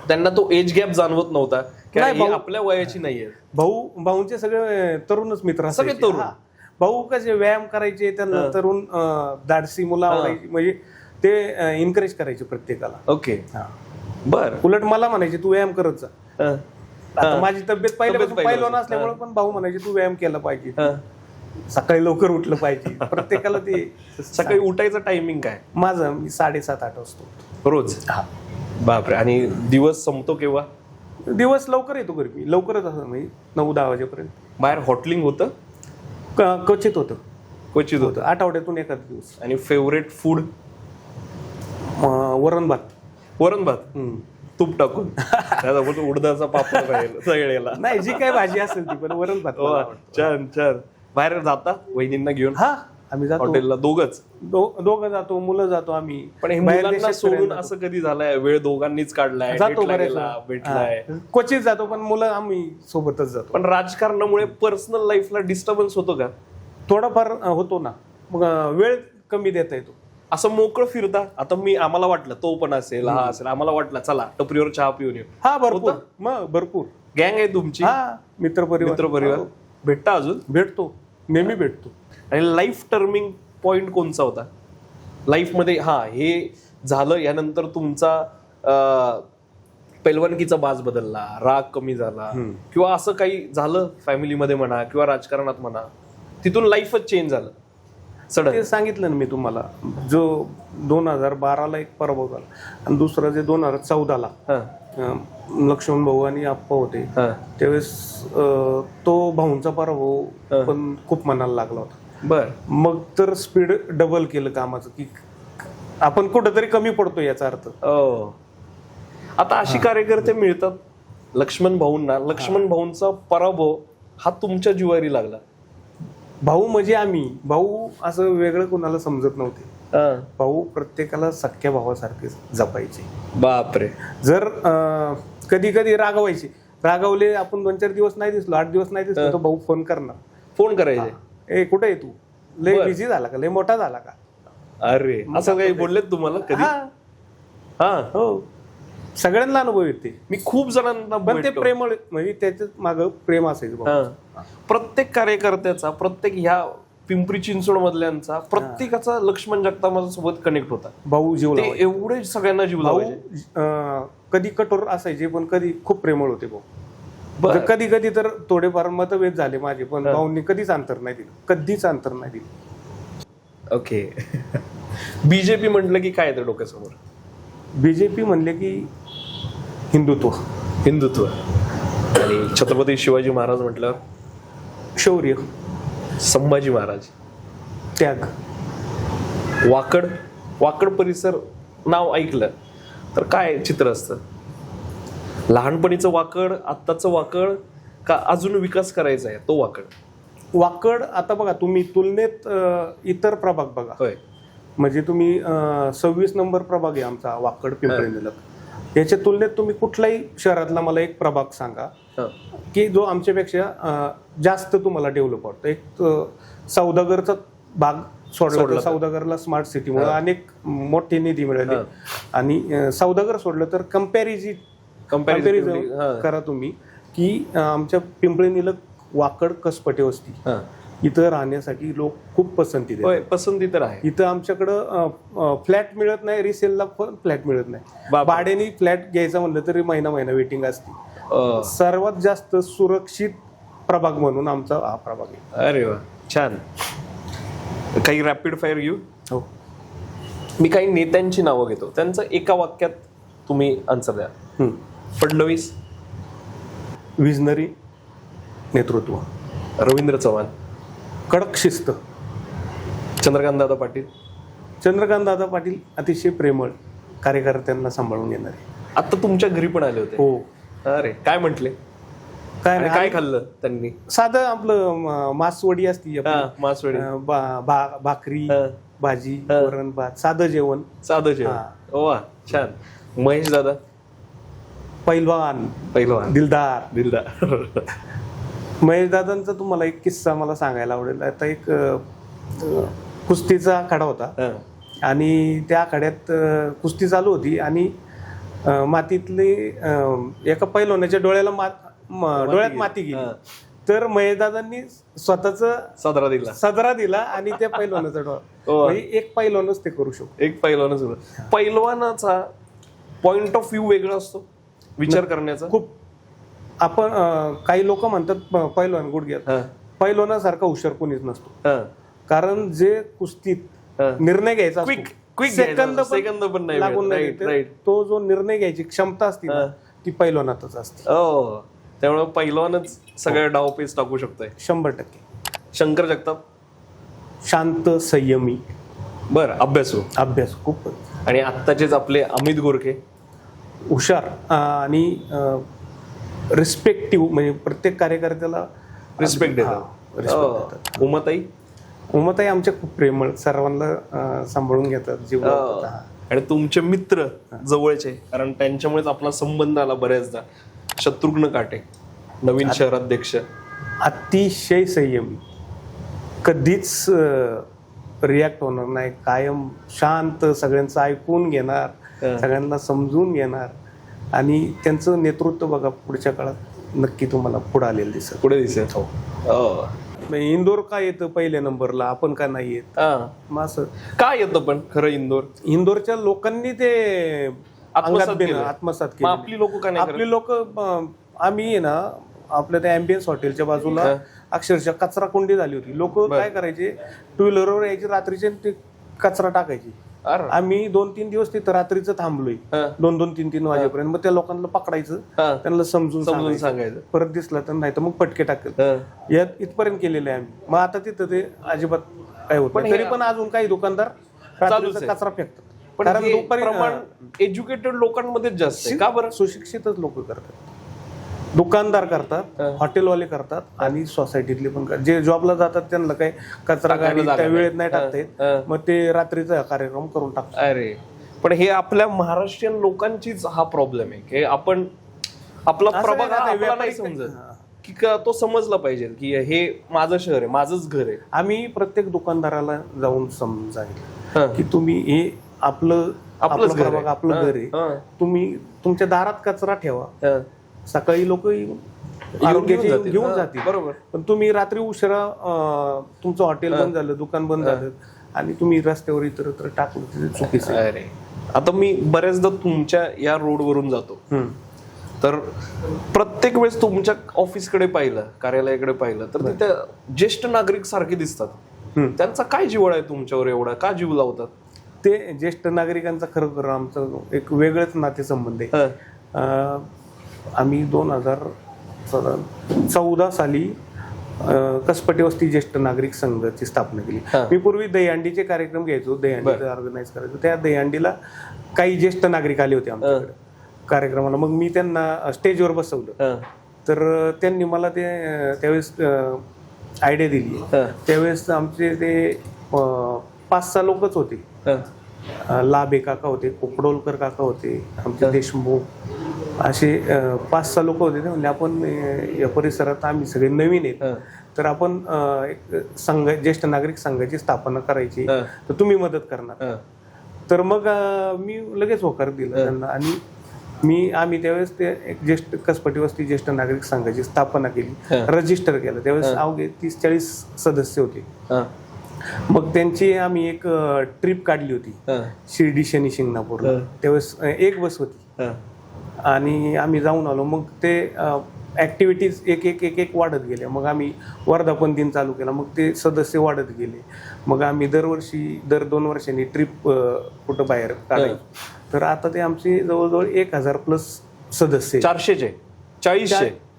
त्यांना तो एज गॅप जाणवत नव्हता की नाही, ही भाऊ- आपल्या वयाची नाहीये. भाऊंचे सगळे तरुणच मित्र सगळे असायचे. तरुण. हा. भाऊ कसे व्यायाम करायचे, त्यांना तरुण दाडसी मुलं आवडायची, म्हणजे ते एनकरेज करायचे प्रत्येकाला. ओके, बर. उलट मला म्हणायचे तू व्यायाम करत जा. आता माझी तब्येत पहिल्यापासून पहिल्यापासून. पहिलं नसल्यामुळे पण भाऊ म्हणायचे तू व्यायाम केला पाहिजे, सकाळी लवकर उठलं पाहिजे. प्रत्येकाला ते सकाळी उठायचं टायमिंग काय माझं? मी 7:30-8 वाजतो रोज. बापरे. आणि दिवस संपतो केव्हा? दिवस लवकर येतो घरी मी, लवकरच असं म्हणजे 9-10 वाजेपर्यंत. बाहेर हॉटलिंग होतं? क्वचित होतं, क्वचित होतं. आठवड्यातून एखाद दिवस. आणि फेवरेट फूड? वरण भात. वरण भात तूप टाकून त्याचा उडदाचा पापड सगळ्याला. नाही, जी काय भाजी असेल ती, पण वरण भात मला आवडतं. छान छान. बाहेर जाता वहिनींना घेऊन? हा, आम्ही जातो हॉटेलला दोघच? दोघं जातो, मुलं जातो आम्ही. पण हे बाहेर मुलांना देशात सोडून फिरायला असं कधी झालंय वेळ दोघांनीच काढलाय, जातो डेटला बरेच गेला, वेळा. भेटलाय? हा. क्वचित जातो, पण मुलं आम्ही सोबतच जातो. पण राजकारणामुळे पर्सनल लाईफला डिस्टर्बन्स होतो का? थोडाफार होतो ना, मग वेळ कमी देता येतो. असं मोकळं फिरता? आता आम्हाला वाटलं तो पण असेल, हा असेल, आम्हाला वाटलं चला टपरीवर चहा पिऊन येऊ. हा, भरपूर. मग भरपूर गँग आहे तुमची? हा, मित्रपरिवार भेटता अजून? भेटतो, नेहमी भेटतो. आणि लाईफ टर्निंग पॉइंट कोणचा होता लाईफ मध्ये? हा, हे झालं यानंतर तुमचा पैलवानकीचा बाज बदलला, राग कमी झाला, किंवा असं काही झालं फॅमिलीमध्ये म्हणा किंवा राजकारणात म्हणा, तिथून लाईफच चेंज झालं सडन? ते सांगितलं ना मी तुम्हाला, जो 2012ला एक पराभव झाला आणि दुसरा जे 2014ला लक्ष्मण भाऊ आणि आप्पा होते त्यावेळेस, तो भाऊंचा पराभव पण खूप मनाला लागला होता. बर. मग तर स्पीड डबल केलं कामाचं, की आपण कुठंतरी कमी पडतो याचा अर्थ. आता अशी कार्यकर्ते मिळतात लक्ष्मण भाऊंना. लक्ष्मण भाऊंचा पराभव हा तुमच्या जिवारी लागला. भाऊ म्हणजे आम्ही भाऊ असं वेगळं कोणाला समजत नव्हते. भाऊ प्रत्येकाला सख्या भावासारखे जपायचे. बापरे. जर कधी कधी रागवले, आपण 2-4 दिवस नाही दिसलो, 8 दिवस नाही दिसलो, तर भाऊ फोन करणार, फोन करायचे, ए कुठे आहे तू, लय बिझी झाला का, लय मोठा झाला का? अरे, असं काही बोललेत तुम्हाला कधी? हा, हो, सगळ्यांना अनुभव येते. मी खूप जणांना पण ते प्रेमळ, म्हणजे त्याच्यात मागं प्रेम असायचं. प्रत्येक कार्यकर्त्याचा, प्रत्येक ह्या पिंपरी चिंचवड मधल्यांचा, प्रत्येकाचा लक्ष्मण जगताप सोबत कनेक्ट होता. भाऊ जीव लावायचे, एवढे सगळ्यांना जीव लावायचे. कधी कठोर असायचे, पण कधी खूप प्रेमळ होते भाऊ. कधी कधी तर थोडेफार मतभेद झाले माझे, पण भाऊंनी कधीच अंतर नाही दिलं. ओके. बीजेपी म्हटलं की काय येतं डोक्यासमोर? बीजेपी म्हणले की हिंदुत्व. आणि छत्रपती शिवाजी महाराज म्हटलं शौर्य, संभाजी महाराज त्याग. वाकड परिसर नाव ऐकलं तर काय चित्र असतं? लहानपणीचं वाकड, आत्ताचं वाकड, का अजून विकास करायचा आहे तो वाकड? आता बघा तुम्ही तुलनेत इतर प्रभाग बघा. होय. म्हणजे तुम्ही 26 नंबर प्रभाग आहे आमचा वाकड पिंपरी निलक. याच्या तुलनेत तुम्ही कुठल्याही शहरातला मला एक प्रभाग सांगा की जो आमच्यापेक्षा जास्त तुम्हाला डेव्हलप वाटतो. एक सौदागरचा भाग सोडला तर सौदागरला स्मार्ट सिटीमुळे अनेक मोठे निधी मिळाले, आणि सौदागर सोडलं तर कंपॅरिझन करा तुम्ही की आमच्या पिंपरी निलक वाकड कसपटे वस्ती, इथं राहण्यासाठी लोक खूप पसंती तर आहे. इथं आमच्याकडं फ्लॅट मिळत नाही, रिसेलला पण फ्लॅट मिळत नाही. भाड्याने फ्लॅट घ्यायचा म्हणलं तरी महिना वेटिंग असते. सर्वात जास्त सुरक्षित प्रभाग म्हणून आमचा हा प्रभाग आहे. अरे वा, छान. काही रॅपिड फायर घेऊ? हो. मी काही नेत्यांची नावं घेतो, त्यांचं एका वाक्यात तुम्ही आन्सर द्या. फडणवीस विजनरी नेतृत्व, रवींद्र चव्हाण कडक शिस्त, चंद्रकांतदादा पाटील अतिशय प्रेमळ, कार्यकर्त्यांना सांभाळून घेणारे. आता तुमच्या घरी पण आले होते. हो. अरे, काय म्हटले? काय खाल्लं त्यांनी? साधं आपलं मासवडी असती, मासवडी, भाकरी, भाजी, वरण भात, साधं जेवण. वा, छान. महेश दादा? पैलवान, दिलदार. महेश दादांचा तुम्हाला एक किस्सा मला सांगायला आवडेल. आता एक कुस्तीचा आखाडा होता आणि त्या आखाड्यात कुस्ती चालू होती आणि मातीतली एका पैलवानाच्या डोळ्याला डोळ्यात माती गेली. तर महेशदादांनी स्वतःच सदरा दिला आणि त्या पैलवानाचा डोळा, म्हणजे एक पैलवानच ते करू शकतो. एक पैलवानच. पैलवानाचा पॉइंट ऑफ व्ह्यू वेगळा असतो, विचार करण्याचा. खूप आपण काही लोक म्हणतात पैलवान गुडघ्यात, पैलवानासारखा हुशार कोणीच नसतो. कारण जे कुस्तीत निर्णय घ्यायचा सेकंद पण नाही लागून नाही, तो जो निर्णय घ्यायची क्षमता असते ना ती पैलवानातच असते. त्यामुळे पैलवानच सगळ्या डावपेच टाकू शकतोय 100%. शंकर जगताप शांत, संयमी, बर अभ्यासू, अभ्यास खूप. आणि आत्ताचेच आपले अमित गोरखे हुशार आणि रिस्पेक्टिव्ह, म्हणजे प्रत्येक कार्यकर्त्याला रिस्पेक्ट देतात. उमाताई आमच्या खूप प्रेमळ, सर्वांना सांभाळून घेतात, जीव लावतात. आणि तुमचे मित्र जवळचे, कारण त्यांच्यामुळेच आपला संबंध आला बऱ्याचदा. शत्रुघ्न काटे नवीन शहराध्यक्ष, अतिशय संयमी, कधीच रिॲक्ट होणार नाही, कायम शांत, सगळ्यांचं ऐकून घेणार, सगळ्यांना समजून घेणार. आणि त्यांचं नेतृत्व बघा पुढच्या काळात नक्की तुम्हाला पुढे आलेलं दिसेल. इंदोर का येतं पहिल्या नंबरला, आपण का नाही येत, असं काय येतं पण खरं इंदोरच्या लोकांनी ते आत्मसात केलं. आपली लोक का नाही? आपली लोक, आम्ही ना आपल्या त्या अँबियन्स हॉटेलच्या बाजूला अक्षरशः कचरा कुंडी झाली होती. लोक काय करायचे, टू व्हीलरवर यायचे रात्रीचे, ते कचरा टाकायचे. आम्ही 2-3 दिवस तिथं रात्रीचं थांबलोय, 2-3 वाजेपर्यंत. मग त्या लोकांना पकडायचं, त्यांना समजून सांगायचं, परत दिसलं तर नाही तर मग पटके टाकायचं. यात इथपर्यंत केलेलं आहे आम्ही. मग आता तिथं ते अजिबात काय होत नाही. तरी पण अजून काही दुकानदार रात्रीचा कचरा फेकतात. कारण दुपारी एज्युकेटेड लोकांमध्येच जास्त आहे. का बरं? सुशिक्षितच लोक करतात, दुकानदार करतात, हॉटेलवाले करतात आणि सोसायटीतले पण करतात. जे जॉबला जातात त्यांना काही कचरा गाडी त्या वेळेत नाही टाकता येत, मग ते रात्रीचा कार्यक्रम करून टाकतात. अरे पण हे आपल्या महाराष्ट्रीयन लोकांचीच हा प्रॉब्लेम आहे की आपण आपला प्रभाग आपला नाही समजत, की तो समजला पाहिजे की हे माझं शहर आहे, माझंच घर आहे. आम्ही प्रत्येक दुकानदाराला जाऊन समजायला की तुम्ही हे आपलं प्रभाग, आपलं घर आहे, तुम्ही तुमच्या दारात कचरा ठेवा, सकाळी लोक आरोग्याचे घेऊन जातील. बरोबर. पण तुम्ही रात्री उशिरा तुमचं हॉटेल बंद झालं, दुकान बंद झालं आणि तुम्ही रस्त्यावर इतर टाकलं, चुकीचं आहे. अरे आता मी बऱ्याचदा तुमच्या या रोडवरून जातो, तर प्रत्येक वेळेस तुमच्या ऑफिसकडे पाहिलं, कार्यालयाकडे पाहिलं तर तिथे ज्येष्ठ नागरिक सारखे दिसतात. त्यांचा काय जिव्हाळा आहे तुमच्यावर, एवढा का जीव लावतात? ते ज्येष्ठ नागरिकांचा खरं आमचं एक वेगळंच नातेसंबंध आहे. आम्ही 2014 साली कसपटे वस्ती ज्येष्ठ नागरिक संघाची स्थापना केली. मी पूर्वी दहीहंडीचे कार्यक्रम घ्यायचो, दहीहंडी ऑर्गनाईज करायचो. त्या दहीहंडीला काही ज्येष्ठ नागरिक आले होते आमच्याकडे कार्यक्रमाला. मग मी त्यांना स्टेजवर बसवलं, तर त्यांनी मला ते त्यावेळेस आयडिया दिली. त्यावेळेस आमचे ते 5-6 लोकच होते. लाभे काका होते, कोकडोलकर काका होते, आमचे देशमुख, असे 5-6 लोक होते. म्हणजे आपण या परिसरात आम्ही सगळे नवीन आहेत, तर आपण एक संघ, ज्येष्ठ नागरिक संघाची स्थापना करायची, तर तुम्ही मदत करणार. तर मग मी लगेच होकार दिला त्यांना आणि आम्ही त्यावेळेस ते एक ज्येष्ठ कसपटी वस्ती ज्येष्ठ नागरिक संघाची स्थापना केली, रजिस्टर केलं. त्यावेळेस अवघे 30-40 सदस्य होते. मग त्यांची आम्ही एक ट्रिप काढली होती शिर्डी शनी शिंगणापूरला. त्यावेळेस एक बस होती आणि आम्ही जाऊन आलो. मग ते ऍक्टिव्हिटीज एक वाढत गेल्या. मग आम्ही वर्धापन दिन चालू केला, मग ते सदस्य वाढत गेले. मग आम्ही दर 2 वर्षांनी ट्रिप कुठं बाहेर काढायचो. तर आता ते आमचे जवळजवळ 1000+ सदस्य,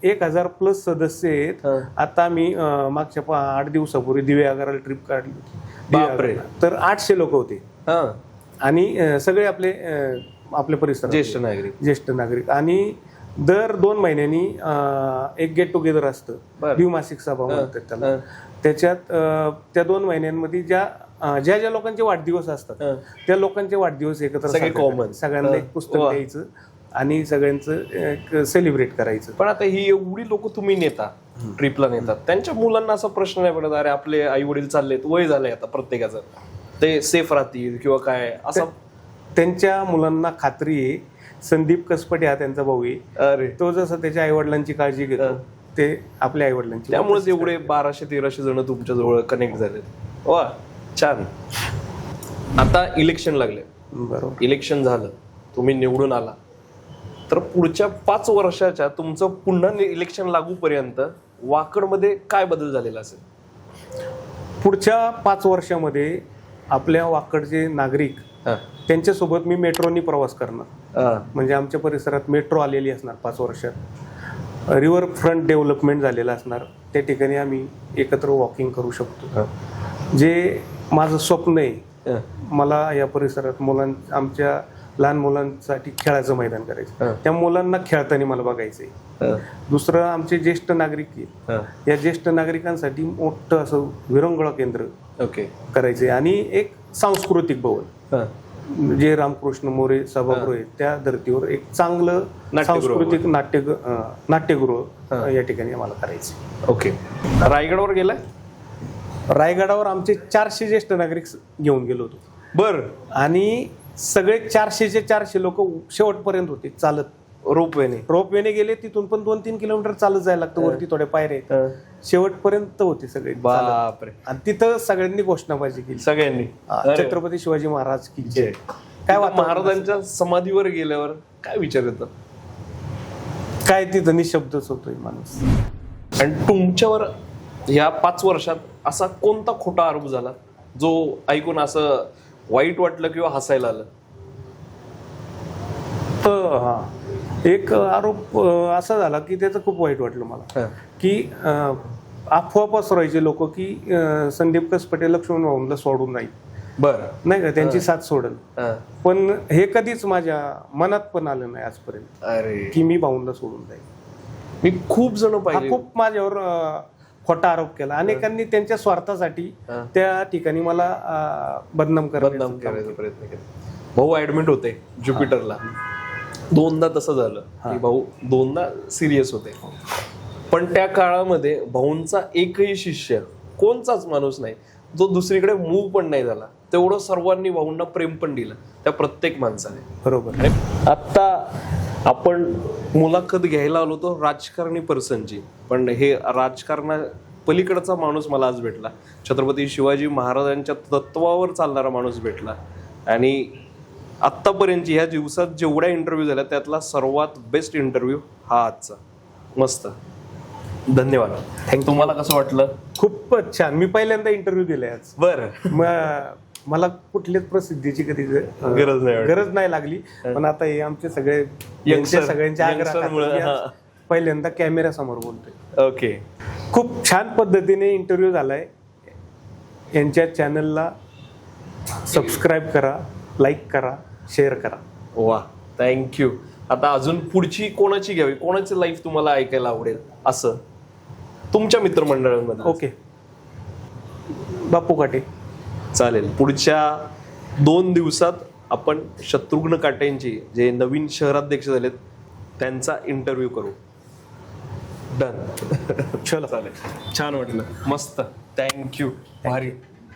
1000+ सदस्य आहेत. आता आम्ही मागच्या 8 दिवसापूर्वी दिव्यागराला ट्रिप काढली होती. तर 800 लोक होते आणि सगळे आपल्या परिसरात ज्येष्ठ नागरिक. आणि दर 2 महिन्यांनी एक गेट टुगेदर असतं, द्विमासिक सभा म्हणतात त्याला. त्याच्यात त्या 2 महिन्यांमध्ये ज्या लोकांचे वाढदिवस असतात त्या लोकांचे वाढदिवस एकत्र कॉमन सगळ्यांना एक पुस्तक द्यायचं आणि सगळ्यांचं एक सेलिब्रेट करायचं. पण आता ही एवढी लोक तुम्ही नेता, ट्रिपला नेतात, त्यांच्या मुलांना असा प्रश्न नाही पडत अरे आपले आई वडील चाललेत, वय झालंय आता प्रत्येकाचं, ते सेफ राहतील किंवा काय असं? त्यांच्या मुलांना खात्री आहे. संदीप कसपटे हा त्यांचा भाऊ आहे. अरे तो जसं त्याच्या आई वडिलांची काळजी घेतो ते आपल्या आई वडिलांची. त्यामुळेच एवढे 1200-1300 जण तुमच्या जवळ कनेक्ट झालेत. वा छान. आता इलेक्शन लागले, बरोबर. इलेक्शन झालं, तुम्ही निवडून आला, तर पुढच्या 5 वर्षाच्या तुमचं पुन्हा इलेक्शन लागूपर्यंत वाकडमध्ये काय बदल झालेला असेल? पुढच्या 5 वर्षामध्ये आपल्या वाकडचे नागरिक त्यांच्यासोबत मी मेट्रोनी प्रवास करणार. म्हणजे आमच्या परिसरात मेट्रो आलेली असणार 5 वर्षात. रिव्हर फ्रंट डेव्हलपमेंट झालेलं असणार. त्या ठिकाणी आम्ही एकत्र वॉकिंग करू शकतो. जे माझं स्वप्न आहे, मला या परिसरात आमच्या लहान मुलांसाठी खेळाचं मैदान करायचं, त्या मुलांना खेळताना मला बघायचंय. दुसरं आमचे ज्येष्ठ नागरिक आहेत, या ज्येष्ठ नागरिकांसाठी मोठं असं विरंगुळा केंद्र करायचंय आणि एक सांस्कृतिक भवन, जे रामकृष्ण मोरे सभागृह आहे त्या धर्तीवर एक चांगलं सांस्कृतिक नाट्यगृह या ठिकाणी आम्हाला करायचं. ओके. रायगडावर गेलाय? रायगडावर आमचे 400 ज्येष्ठ नागरिक घेऊन गेलो होतो. बर. आणि सगळे 400चे 400 लोक शेवटपर्यंत होते चालत. रोपवेने गेले, तिथून पण 2-3 किलोमीटर चालत जायला लागतं, वरती थोडे पायऱ्या आहेत, शेवटपर्यंत होते सगळे. बापरे. आणि तिथं सगळ्यांनी घोषणाबाजी केली, सगळ्यांनी छत्रपती शिवाजी महाराज की जय. काय महाराजांच्या समाधीवर गेल्यावर काय विचार येतात? काय तिथं निशब्दच होतोय माणूस. आणि तुमच्यावर या 5 वर्षात असा कोणता खोटा आरोप झाला जो ऐकून असं वाईट वाटलं किंवा हसायला आलं? तर एक आरोप असा झाला की त्याचं खूप वाईट वाटलं मला, की अफवा पसरवायचे लोक की संदीप कसपटे लक्ष्मण भाऊंना सोडून नाही. बरं. नाही का, त्यांची साथ सोडल. पण हे कधीच माझ्या मनात पण आलं नाही आजपर्यंत. अरे की मी भाऊंना सोडून जाईल. मी खूप जण पाहिले, खूप माझ्यावर खोटा आरोप केला. अनेकांनी त्यांच्या स्वार्थासाठी त्या ठिकाणी मला बदनाम करायचा प्रयत्न केला. भाऊ ऍडमिट होते ज्युपिटरला, 2दा तसं झालं की भाऊ 2दा सिरियस होते. पण त्या काळामध्ये भाऊंचा एकही शिष्य, कोणचाच माणूस नाही जो दुसरीकडे मूव्ह पण नाही झाला. तेवढं सर्वांनी भाऊंना प्रेम पण दिलं त्या प्रत्येक माणसाने. बरोबर. आणि आता आपण मुलाखत घ्यायला आलो तो राजकारणी पर्सनची, पण हे राजकारणा पलीकडचा माणूस मला आज भेटला. छत्रपती शिवाजी महाराजांच्या तत्वावर चालणारा माणूस भेटला. आणि आत्तापर्यंत ह्या दिवसात जेवढ्या इंटरव्ह्यू झाल्या त्यातला सर्वात बेस्ट इंटरव्ह्यू हा आजचा. मस्त, धन्यवाद. तुम्हाला कसं वाटलं? खूपच छान. मी पहिल्यांदा इंटरव्ह्यू दिलाय आज. बरं. मला कुठल्याच प्रसिद्धीची कधी गरज नाही लागली. पण आता हे आमचे सगळे सगळ्यांच्या आग्रहामुळे पहिल्यांदा कॅमेरा समोर बोलतोय. ओके. खूप छान पद्धतीने इंटरव्ह्यू झालाय. यांच्या चॅनलला सबस्क्राईब करा, लाईक करा, शेअर करा. वा, थँक्यू. आता अजून पुढची कोणाची घ्यावी, कोणाची लाईफ तुम्हाला ऐकायला आवडेल असं तुमच्या मित्रमंडळांमध्ये? ओके, बापू काटे. चालेल. पुढच्या 2 दिवसात आपण शत्रुघ्न काटेंची, जे नवीन शहराध्यक्ष झालेत, त्यांचा इंटरव्ह्यू करू. डन. चला, चालेल. छान वाटलं. मस्त. थँक्यू. भारी.